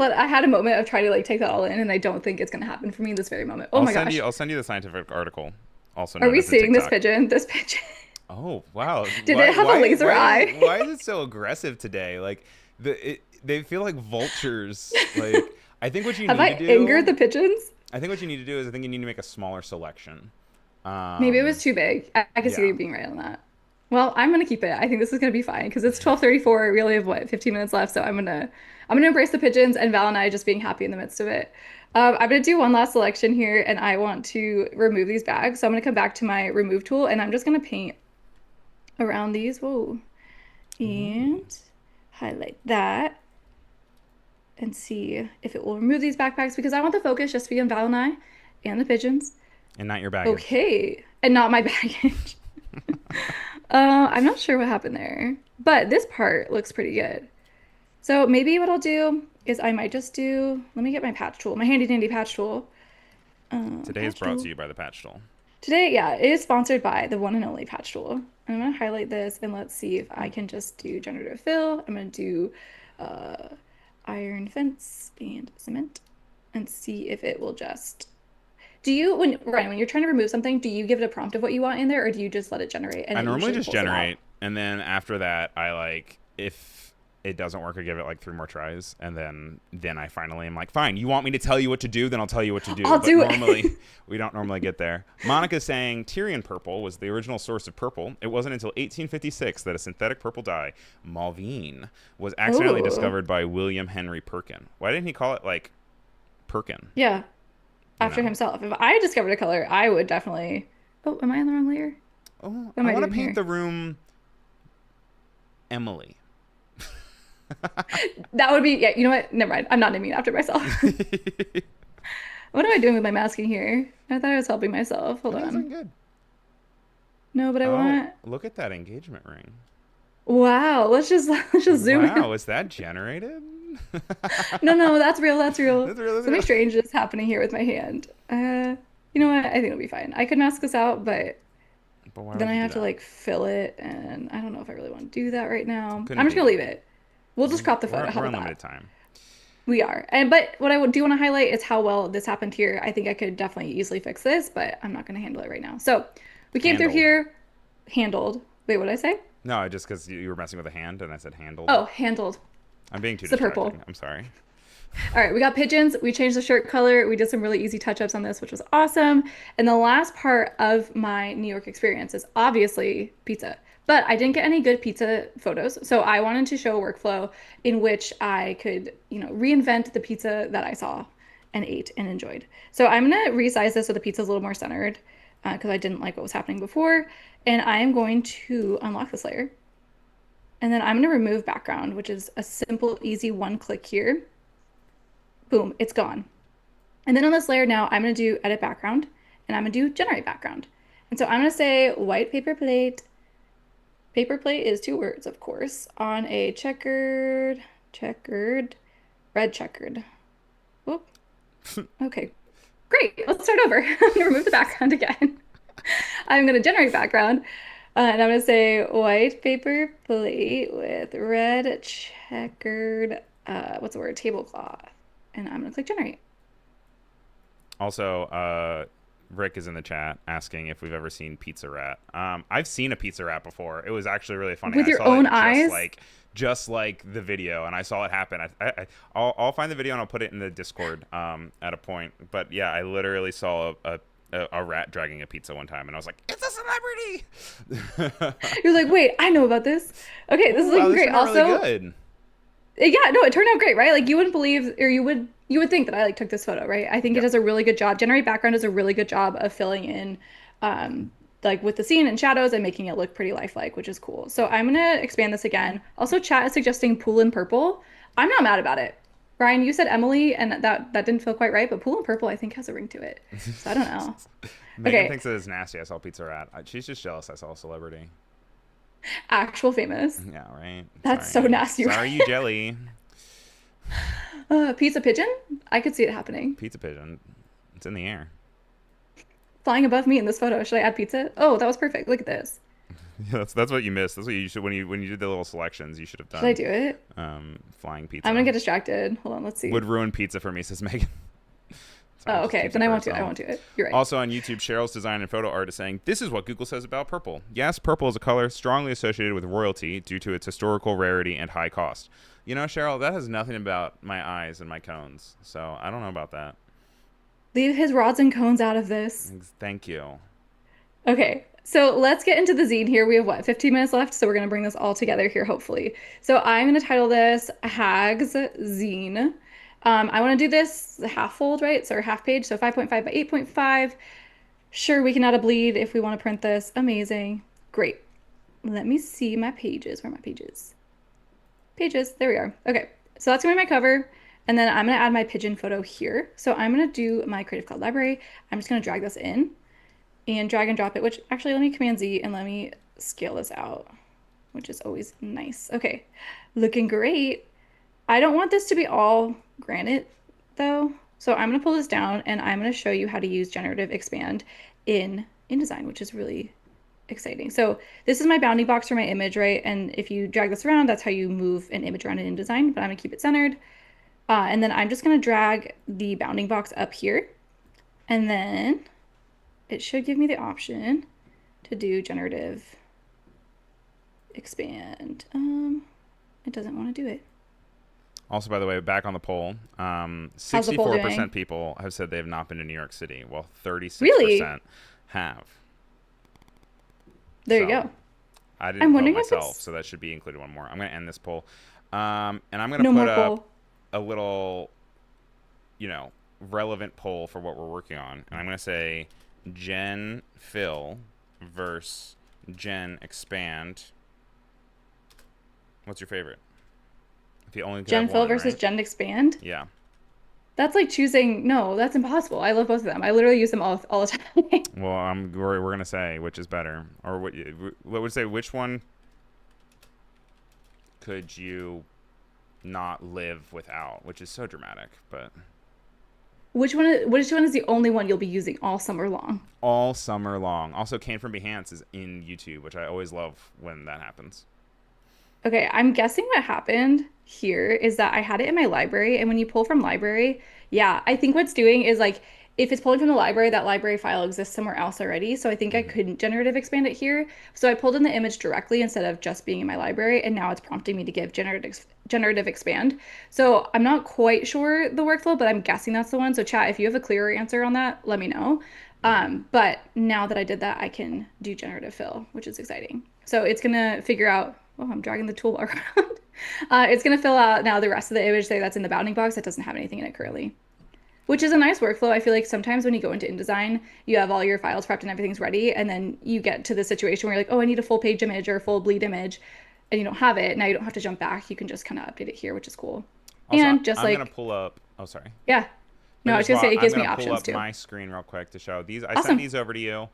a moment of trying to like take that all in, and I don't think it's gonna happen for me in this very moment. Oh my gosh. I'll send you the scientific article, also Are known we as the seeing this TikTok. pigeon? This pigeon. Oh wow! Did it have a laser eye? Why is it so aggressive today? Like they feel like vultures. Like I think what you Have need I to angered do. the pigeons? I think what you need to do is I think you need to make a smaller selection. Maybe it Um, was too big. I can see yeah. you being right on that. Well, I'm gonna keep it. I think this is gonna be fine because it's 12:34. We only have what 15 minutes left, so I'm gonna embrace the pigeons and Val and I just being happy in the midst of it. I'm gonna do one last selection here, and I want to remove these bags. So I'm gonna come back to my remove tool, and I'm just gonna paint around these. Whoa, Ooh. and highlight that and see if it will remove these backpacks because I want the focus just to be on Val and I and the pigeons. And not your baggage. Okay, and not my baggage. I'm not sure what happened there, but this part looks pretty good. So maybe what I'll do is I might just do, let me get my patch tool, my handy dandy patch tool. Today is Patch brought to tool. you by the Patch Tool. Today, yeah, it is sponsored by the one and only patch tool. I'm gonna highlight this and let's see if I can just do generative fill. I'm gonna do uh, iron fence and cement and see if it will just. Do you, when Ryan, when you're trying to remove something, do you give it a prompt of what you want in there, or do you just let it generate and I it normally usually just pulls it out? generate, and then after that, I like it doesn't work. I give it like 3 more tries, and then I finally am like, fine. You want me to tell you what to do? Then I'll tell you what to do. I'll But do normally, it. we don't normally get there. Monica's saying Tyrian purple was the original source of purple. It wasn't until 1856 that a synthetic purple dye, Malvine, was accidentally Oh, discovered by William Henry Perkin. Why didn't he call it like Perkin? yeah. You After know? himself. If I discovered a color, I would definitely. Oh, am I in the wrong layer? Oh, What I am I want to doing paint here? the room Emily. That would be, yeah, you know what? Never mind. I'm not naming it after myself. What am I doing with my masking here? I thought I was helping myself. I Hold think it's on. looking good. No, but I Oh, want. look at that engagement ring. Wow. Let's just zoom in. Wow, is that generated? No, no, that's real. That's real. That's real. That's Something real. strange is happening here with my hand. You know what? I think it'll be fine. I could mask this out, but But why then would I you do have to that? like fill it, and I don't know if I really want to do that right now. Couldn't I'm just gonna be. leave it. We'll just crop the photo. How We're about unlimited that? time. We are. And but what I do want to highlight is how well this happened here. I think I could definitely easily fix this, but I'm not going to handle it right now. So we came through Handled. here, handled. Wait, what did I say? No, just because you were messing with a hand and I said handled. Oh, handled. I'm being too It's the purple. distracting. I'm sorry. All right, we got pigeons. We changed the shirt color. We did some really easy touch-ups on this, which was awesome. And the last part of my New York experience is obviously pizza. But I didn't get any good pizza photos, so I wanted to show a workflow in which I could, reinvent the pizza that I saw and ate and enjoyed. So I'm gonna resize this so the pizza's a little more centered because I didn't like what was happening before. And I am going to unlock this layer. And then I'm gonna remove background, which is a simple, easy one click here. Boom, it's gone. And then on this layer now, I'm going to do edit background and I'm going to do generate background. And so I'm going to say white paper plate. Paper plate is 2 words, of course, on a red checkered. Whoop. Okay, great. Let's start over. I'm going to remove the background again. I'm going to generate background. And I'm going to say white paper plate with red checkered, what's the word? Tablecloth. And I'm going to click generate. Also, Rick is in the chat asking if we've ever seen Pizza Rat. I've seen a Pizza Rat before. It was actually really funny. With I your saw own it eyes? just like the video, and I saw it happen. I'll find the video and I'll put it in the Discord at a point. But yeah, I literally saw a rat dragging a pizza one time, and I was like, "It's a celebrity!" You're like, wait, I know about this. Okay, this is Oh wow, looking this great. turned out really Also, good. yeah, no, it turned out great, right? Like you wouldn't believe, or you would think that I like took this photo, right? I think it Yep. does a really good job. Generate background does a really good job of filling in, like with the scene and shadows and making it look pretty lifelike, which is cool. So I'm gonna expand this again. Also, chat is suggesting Poulin purple. I'm not mad about it. Brian, you said Emily, and that didn't feel quite right, but Poulin purple I think has a ring to it. So I don't know. Megan Okay, thinks it is nasty. I saw Pizza Rat. She's just jealous. I saw a celebrity. actual famous. Yeah, right. That's Sorry, so you. nasty, Sorry, you right? jelly. Pizza pigeon? I could see it happening. Pizza pigeon. It's in the air. Flying above me in this photo. Should I add pizza? Oh, that was perfect. Look at this. Yeah, that's what you missed. That's what you should when you did the little selections. You should have Should I done do it? flying I'm gonna pizza. get distracted. Hold on, let's see. Would ruin pizza for me, says Megan. Sorry, Oh, just okay. keeps Then it I for won't do it. I herself. won't do it. You're right. Also on YouTube, Cheryl's design and photo art is saying, "This is what Google says about purple. Yes, purple is a color strongly associated with royalty due to its historical rarity and high cost." You know, Cheryl, that has nothing about my eyes and my cones, so I don't know about that. Leave his rods and cones out of this. Thank you. Okay. So let's get into the zine here. We have what, 15 minutes left? So we're gonna bring this all together here, hopefully. So I'm gonna title this H.A.G.S zine. I want to do this half fold, right? So half page, so 5.5 by 8.5. Sure, we can add a bleed if we want to print this. Amazing. Great. Let me see my pages. Where are my pages? Pages. There we are. Okay. So that's gonna be my cover. And then I'm gonna add my pigeon photo here. So I'm gonna do my Creative Cloud library. I'm just gonna drag this in and drag and drop it, which actually let me Command Z and let me scale this out, which is always nice. Okay. Looking great. I don't want this to be all granite though. So I'm gonna pull this down and I'm gonna show you how to use generative expand in InDesign, which is really exciting. So this is my bounding box for my image, right? And if you drag this around, that's how you move an image around in InDesign, but I'm gonna keep it centered. And then I'm just gonna drag the bounding box up here. And then it should give me the option to do generative expand. it doesn't want to do it. Also, by the way, back on the poll, How's the poll doing? 64% people have said they have not been to New York City, while Really? 36% have. There you So go. I didn't I'm vote wondering if myself, it's so that should be included one more. I'm going to end this poll. And I'm going to no put more up poll. a little, you know, relevant poll for what we're working on. And I'm going to say Gen Fill versus Gen Expand. What's your favorite? If you only could Gen have fill one, versus right? gen expand. Yeah. That's like choosing. No, that's impossible. I love both of them. I literally use them all the time. Well, we're gonna say which is better, or what would say which one could you not live without, which is so dramatic, but Which one is the only one you'll be using all summer long? all summer long. Also, came from Behance is in YouTube, which I always love when that happens. Okay, I'm guessing what happened here is that I had it in my library, and when you pull from library, yeah, I think what's doing is like if it's pulling from the library, that library file exists somewhere else already. So I think I Hmm. couldn't generative expand it here. So I pulled in the image directly instead of just being in my library, and now it's prompting me to give generative expand. So I'm not quite sure the workflow, but I'm guessing that's the one. So chat, if you have a clearer answer on that, let me know. Hmm. But now that I did that, I can do generative fill, which is exciting. So it's gonna figure out. Oh, I'm dragging the toolbar around. It's gonna fill out now the rest of the image say that's in the bounding box that doesn't have anything in it currently, which is a nice workflow. I feel like sometimes when you go into InDesign, you have all your files prepped and everything's ready, and then you get to the situation where you're like, oh, I need a full page image or a full bleed image, and you don't have it. Now you don't have to jump back. You can just kind of update it here, which is cool. Also, And just I'm gonna like, pull up. Oh, sorry. yeah, But no, I was just gonna while say it I'm gives me gonna pull options up too. my screen real quick to show these. I sent Awesome. these over to you.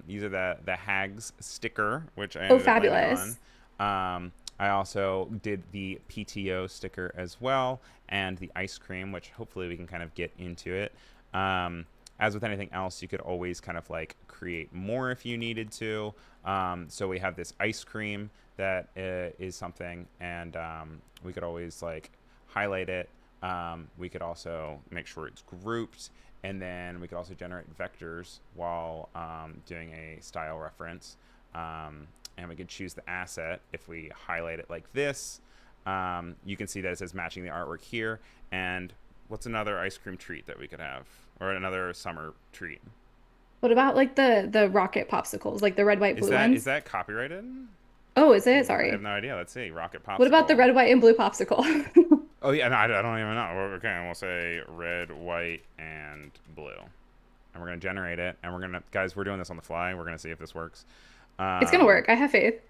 These are the H.A.G.S sticker, which I Oh, ended up landing on. fabulous. I also did the PTO sticker as well, and the ice cream, which hopefully we can kind of get into it. As with anything else, you could always kind of like create more if you needed to. So we have this ice cream that is something, and we could always like highlight it. We could also make sure it's grouped, and then we could also generate vectors while doing a style reference. And we could choose the asset if we highlight it like this. You can see that it says matching the artwork here. And what's another ice cream treat that we could have, or another summer treat? What about like the rocket popsicles, like the red, white, blue Is ones? that copyrighted? Oh, is it? Ooh, I have Sorry. no idea. Let's see. Rocket What about the popsicle. red, white, and blue popsicle? Oh yeah, no, I don't even know. Okay, we'll say red, white, and blue, and we're gonna generate it. And we're gonna, guys, we're doing this on the fly. We're gonna see if this works. It's gonna Um, work. I have faith.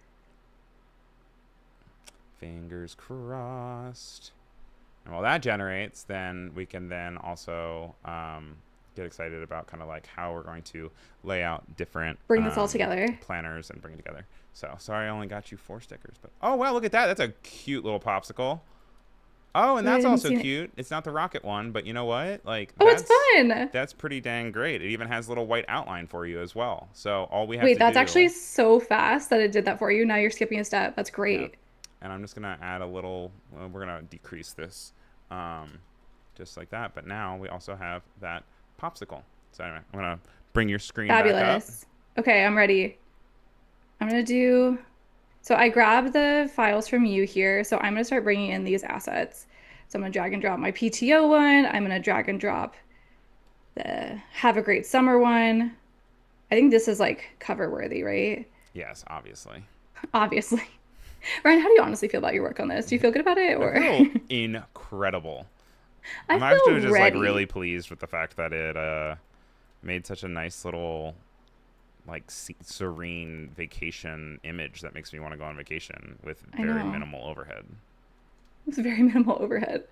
Fingers crossed. And while that generates, then we can then also get excited about kind of like how we're going to lay out different Bring this all together. planners and bring it together. So sorry, I only got you 4 stickers, but oh wow, look at that! That's a cute little popsicle. Oh, and Wait, I that's didn't also see it. cute. It's not the rocket one, but you know what? Like Oh, it's fun. that's pretty dang great. It even has a little white outline for you as well. So all we have Wait, to that's actually do, so fast that it did that for you. Now you're skipping a step. That's yeah. great. And I'm just gonna add a little. We're gonna decrease this, just like that. But now we also have that popsicle. So anyway, I'm gonna bring your screen back up. Fabulous. Okay, I'm ready. I'm gonna do. So I grabbed the files from you here. So I'm gonna start bringing in these assets. So I'm gonna drag and drop my PTO one. I'm gonna drag and drop the Have a Great Summer one. I think this is like cover worthy, right? Yes, obviously. Obviously. Ryan, how do you honestly feel about your work on this? Do you feel good about it I or feel incredible. I I'm actually feel just like really ready. pleased with the fact that it made such a nice little like serene vacation image that makes me want to go on vacation with I very know. minimal overhead. It's very minimal overhead.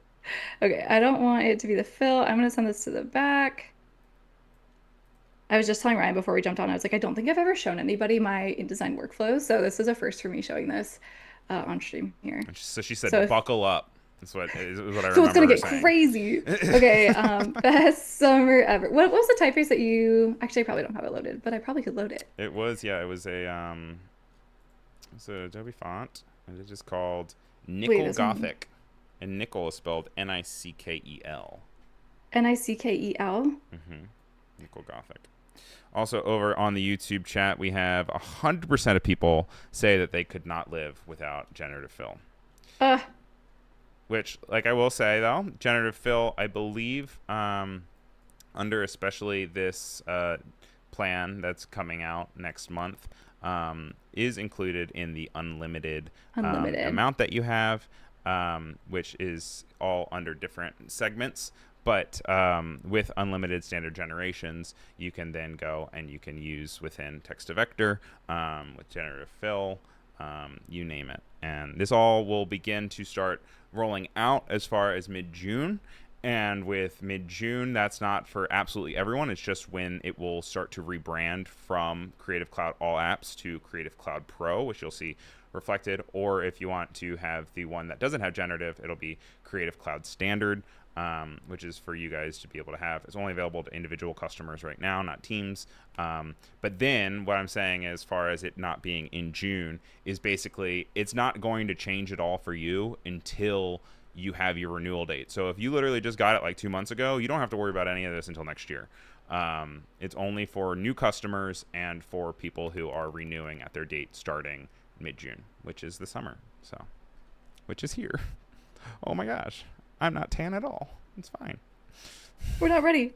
Okay, I don't want it to be the fill. I'm gonna send this to the back. I was just telling Ryan before we jumped on, I was like, I don't think I've ever shown anybody my InDesign workflows, so this is a first for me showing this on stream here. And so she So said, if "Buckle up." That's what is what I so, it's gonna remember her get saying. crazy. Okay, best summer ever. What was the typeface that you? Actually, I probably don't have it loaded, but I probably could load it. It was, yeah, it was a Adobe font, and it's just called Wait, Nickel this one. Gothic, and Nickel is spelled Nickel. Nickel. Mm-hmm. Nickel Gothic. Also, over on the YouTube chat, we have 100% of people say that they could not live without generative fill. Uh, Which, like I will say though, generative fill, I believe, under especially this plan that's coming out next month, is included in the unlimited unlimited. amount that you have, which is all under different segments. But with unlimited standard generations, you can then go and you can use within text to vector, with generative fill, you name it. And this all will begin to start rolling out as far as mid-June. And with mid-June, that's not for absolutely everyone. It's just when it will start to rebrand from Creative Cloud All Apps to Creative Cloud Pro, which you'll see reflected. Or if you want to have the one that doesn't have generative, it'll be Creative Cloud Standard, which is for you guys to be able to have. It's only available to individual customers right now, not teams. But then what I'm saying, as far as it not being in June, is basically it's not going to change at all for you until you have your renewal date. So if you literally just got it like 2 months ago, you don't have to worry about any of this until next year. It's only for new customers and for people who are renewing at their date starting mid-June, which is the summer. So, which is here. Oh my gosh, I'm not tan at all. It's fine. We're not ready.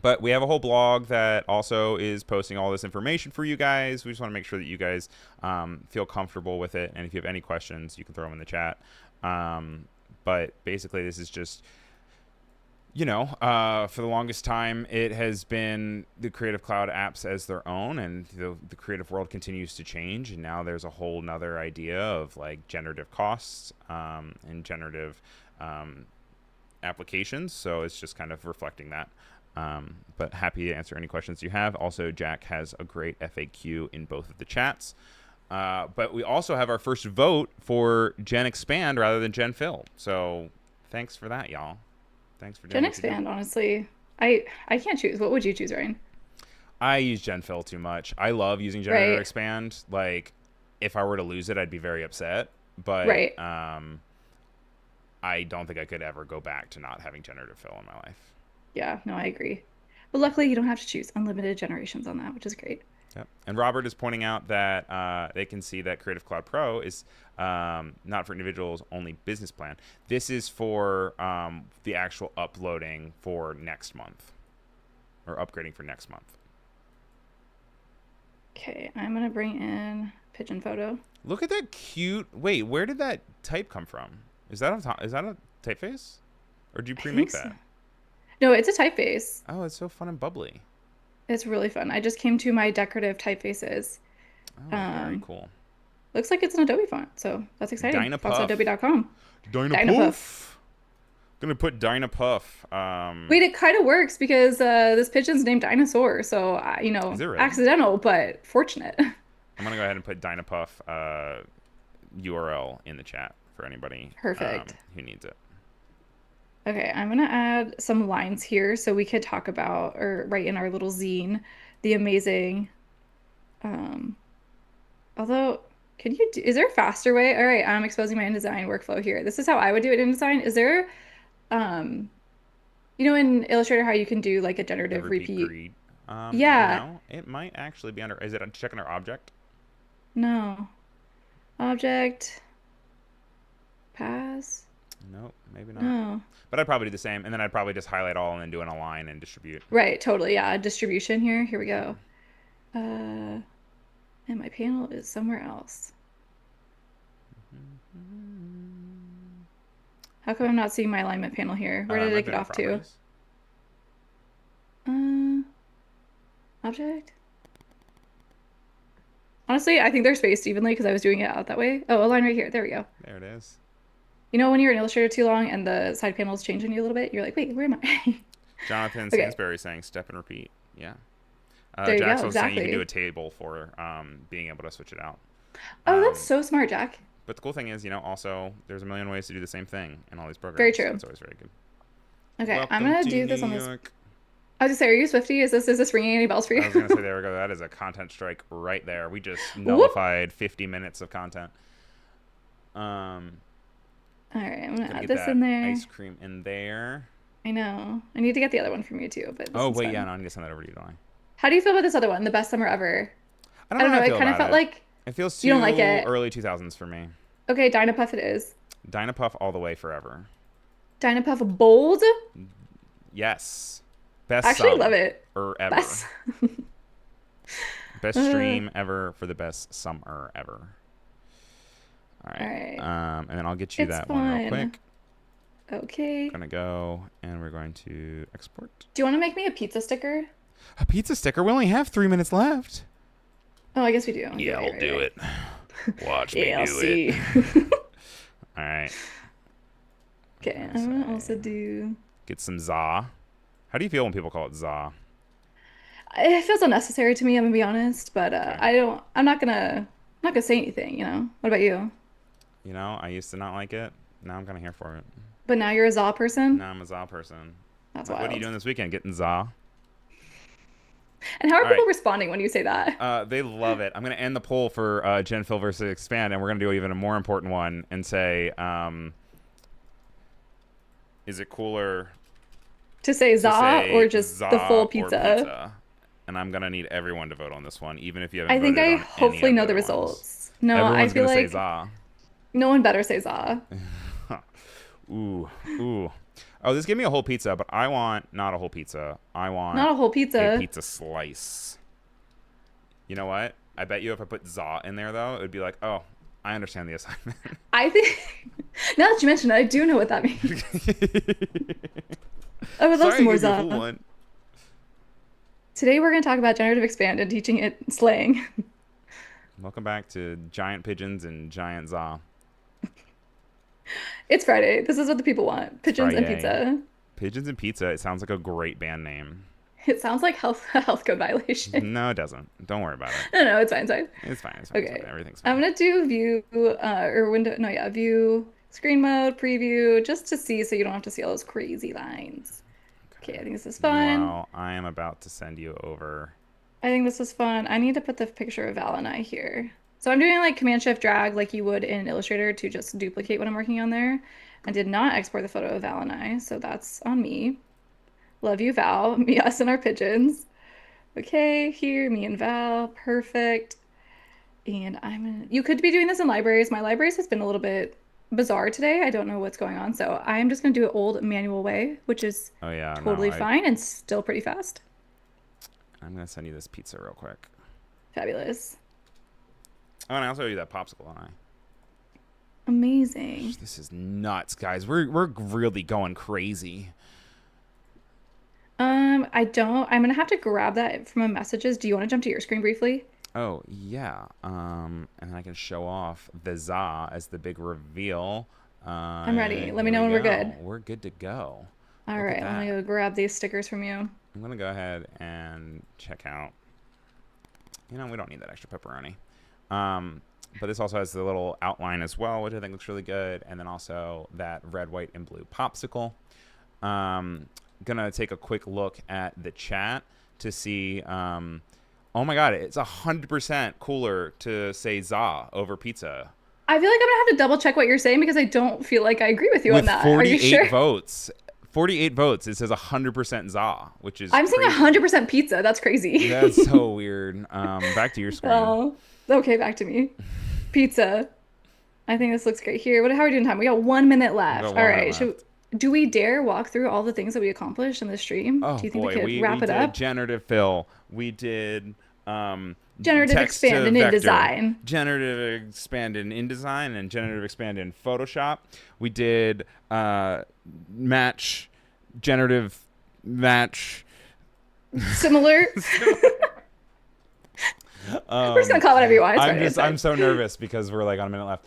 But we have a whole blog that also is posting all this information for you guys. We just want to make sure that you guys feel comfortable with it. And if you have any questions, you can throw them in the chat. But basically, this is just, for the longest time, it has been the Creative Cloud apps as their own. And the creative world continues to change. And now there's a whole nother idea of like generative costs and generative applications. So it's just kind of reflecting that. But happy to answer any questions you have. Also, Jack has a great FAQ in both of the chats. But we also have our first vote for Gen Expand rather than Gen Fill. So thanks for that, y'all. Thanks for doing Gen what you do. expand, honestly. I can't choose. What would you choose, Ryan? I use Gen Fill too much. I love using Generative Right. Expand. Like, if I were to lose it, I'd be very upset. But Right. I don't think I could ever go back to not having Generative Fill in my life. Yeah, no, I agree. But luckily, you don't have to choose unlimited generations on that, which is great. Yep. And Robert is pointing out that they can see that Creative Cloud Pro is not for individuals, only business plan. This is for the actual uploading for next month, or upgrading for next month. Okay, I'm gonna bring in pigeon photo. Look at that cute. Wait, where did that type come from? Is that a typeface, or did you I pre-make think so. that? No, it's a typeface. Oh, it's so fun and bubbly. It's really fun. I just came to my decorative typefaces. Oh, very Um, cool. looks like it's an Adobe font, so that's exciting. It's also Dynapuff. adobe.com. Dynapuff. Dynapuff. Gonna put Dynapuff. Wait, it kind of works because this pigeon's named Dinosaur, so Is it really? accidental but fortunate. I'm gonna go ahead and put Dynapuff URL in the chat for anybody Perfect. who needs it. Okay, I'm gonna add some lines here so we could talk about or write in our little zine the amazing. Um, although, is there a faster way? All right, I'm exposing my InDesign workflow here. This is how I would do it in InDesign. Is there, um, in Illustrator how you can do like a The generative repeat repeat? greed. Yeah, It might actually be under. Is it checking our object? no. Object, pass. Nope, maybe not. No. But I'd probably do the same, and then I'd probably just highlight all and then do an align and distribute. Right, totally. Yeah, distribution here. Here we go. Uh, and my panel is somewhere else. How come I'm not seeing my alignment panel here? Where did Might it be get under off to? properties. Uh, object. Honestly, I think they're spaced evenly because I was doing it out that way. Oh, align right here. There we go. There it is. You know when you're in Illustrator too long and the side panels change on you a little bit, you're like, wait, where am I? Jonathan Okay, Sansbury saying step and repeat. Yeah. there you Jack's go. also saying you can do a Exactly. table for being able to switch it out. Oh, that's Um, so smart, Jack. but the cool thing is, also there's a million ways to do the same thing in all these Very programs. true. It's always very good. Okay, I'm Welcome gonna to do New this on this. York. I was gonna say, are you Swifty? Is this ringing any bells for I was gonna say you? there we go. That is a content strike right there. We just Whoop. nullified 50 minutes of content. Um, All right, I'm gonna gonna add get this in that there. ice cream in there. I know. I need to get the other one from you too, but this Oh one's wait, yeah, fun. no, I need to send that over to you, don't I? How do you feel about this other one? The best summer ever. I don't I know don't how know. I It feel kind of about felt it. like It feels you don't like too it. early 2000s for me. Okay, Dynapuff it is. Dynapuff all the way forever. Dynapuff bold. Yes. I Best actually love sum it. ever. Best. Best Uh, stream ever for the best summer ever. All all right. right. And then I'll get you It's that one real fun. quick. Okay. Gonna go and we're going to export. Do you want to make me a pizza sticker? A pizza sticker. We only have 3 minutes left. Oh, I guess we do. Yeah, I'll do Right. it. Watch me Yeah, I'll do it. see. All right. Okay, I'm gonna I'm gonna say also do. get some za. How do you feel when people call it za? It feels unnecessary to me, I'm gonna be honest, but Okay. I don't. I'm not gonna say anything. What about you? You know, I used to not like it. Now I'm kind of here for it. But now you're a Zaw person. Now I'm a za person. That's What are you wild. doing this weekend? Getting za? And how are All people right. responding when you say that? They love it. I'm going to end the poll for Gen Fill versus Expand, and we're going to do even a more important one and say, is it cooler To say to za say or just the za full or pizza? pizza? And I'm going to need everyone to vote on this one, even if you haven't I think voted I on any hopefully of the know the other ones. results. No, I Everyone's going feel to say like za. no one better say za. Ooh, ooh. Oh, this gave me a whole pizza, but I want not a whole pizza. I want Not a whole a pizza. pizza slice. You know what? I bet you if I put za in there, though, it would be like, oh, I understand the assignment. I think now that you mention it, I do know what that means. I would love Sorry, some I more gave you a za. full one. Today we're going to talk about generative expand and teaching it slang. Welcome back to Giant Pigeons and Giant Za. It's Friday. This is what the people want. It's Pigeons and Friday. pizza. Pigeons and Pizza. It sounds like a great band name. It sounds like a health code violation. No, it doesn't. Don't worry about it. No, it's fine, it's fine. It's fine. It's fine. It's fine. Okay. Everything's I'm fine. gonna do view or window no yeah, view screen mode, preview, just to see so you don't have to see all those crazy lines. Okay, I think this is fun. Meanwhile, I am about to send you over. I think this is fun. I need to put the picture of Val and I here. So I'm doing like Command Shift drag like you would in Illustrator to just duplicate what I'm working on there. I did not export the photo of Val and I, so that's on me. Love you, Val. Me, us, and our pigeons. Okay, here, me and Val. Perfect. And you could be doing this in libraries. My libraries has been a little bit bizarre today. I don't know what's going on. So I'm just gonna do it old manual way, which is Oh yeah, no, totally fine and still pretty fast. I'm gonna send you this pizza real quick. Fabulous. Oh, and I also owe you that popsicle, and I. Amazing. This is nuts, guys. We're really going crazy. I'm gonna have to grab that from my messages. Do you want to jump to your screen briefly? Oh yeah. And then I can show off the za as the big reveal. I'm ready. Let me Here know we when we're go. good. We're good to go. All Look at right, let me that. go grab these stickers from you. I'm gonna go ahead and check out. You know, we don't need that extra pepperoni. But this also has the little outline as well, which I think looks really good. And then also that red, white, and blue popsicle. Gonna take a quick look at the chat to see. Oh my God, it's 100% cooler to say za over pizza. I feel like I'm gonna have to double check what you're saying because I don't feel like I agree with you on With that. Are you 48 sure? votes, 48 votes, it says 100% za, which is I'm saying crazy. 100% pizza. That's crazy. That's so weird. Back to your screen. Oh, okay, back to me. Pizza. I think this looks great here. How are we doing time? We got 1 minute We've got left. All 1 minute right. left. Do we dare walk through all the things that we accomplished in the stream? Oh Do you think we boy, could we wrap it did up? generative fill. We did Generative text expand to and vector, InDesign. generative expand in InDesign, and generative expand in Photoshop. We did match, generative match. Similar. We're just gonna call it whatever you want. It's fine. It's I'm fine. so nervous because we're like on a minute left.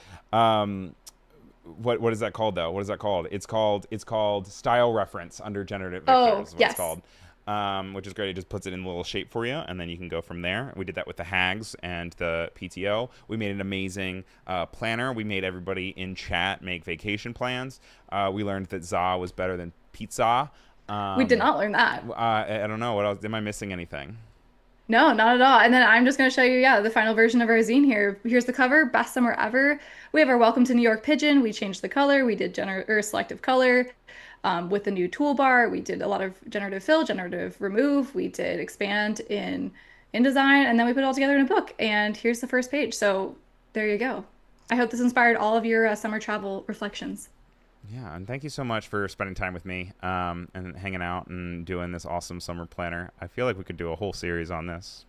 What is that called though? What is that called? It's called style reference under generative vectors. Oh, Is what it's yes. called. Which is great. It just puts it in a little shape for you, and then you can go from there. We did that with the H.A.G.S and the PTO. We made an amazing planner. We made everybody in chat make vacation plans. We learned that za was better than pizza. We did not learn that. I don't know what else. Am I missing anything? No, not at all. And then I'm just going to show you, yeah, the final version of our zine here. Here's the cover, best summer ever. We have our Welcome to New York pigeon. We changed the color. We did selective color with the new toolbar. We did a lot of generative fill, generative remove. We did expand in InDesign, and then we put it all together in a book. And here's the first page. So there you go. I hope this inspired all of your summer travel reflections. Yeah, and thank you so much for spending time with me and hanging out and doing this awesome summer planner. I feel like we could do a whole series on this,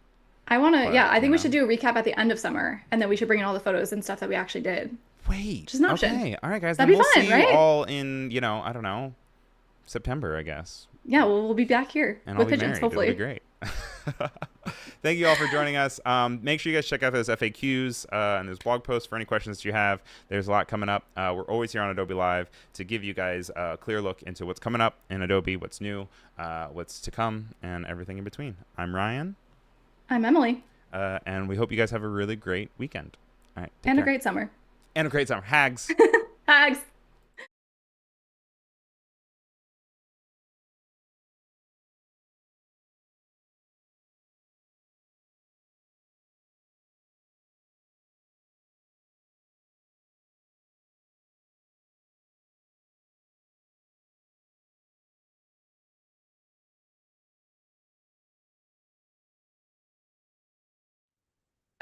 I want to, but yeah, I think we should do a recap at the end of summer, and then we should bring in all the photos and stuff that we actually did. wait. Which is an option. Okay, all right, guys. Then That'd be we'll fun, see you right? all in I don't know, September, I guess, Yeah, well, we'll be back here and I'll with be pigeons, married. It'll be hopefully. great. Thank you all for joining us. Make sure you guys check out those FAQs and those blog posts for any questions that you have. There's a lot coming up. We're always here on Adobe Live to give you guys a clear look into what's coming up in Adobe, what's new, what's to come, and everything in between. I'm Ryan, I'm Emily, and we hope you guys have a really great weekend. All right, take and a care. great summer. And a great summer. Hags. Thanks.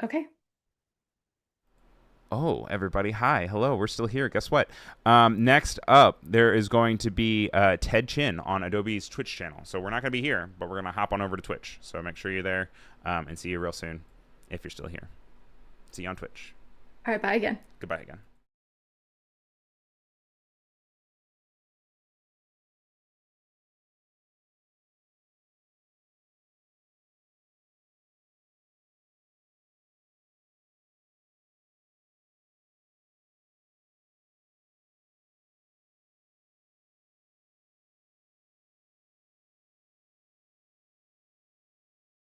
Okay. Oh, everybody. Hi. Hello. We're still here. Guess what? Next up, there is going to be Ted Chin on Adobe's Twitch channel. So we're not going to be here, but we're going to hop on over to Twitch. So make sure you're there and see you real soon if you're still here. See you on Twitch. All right, bye again. Goodbye again.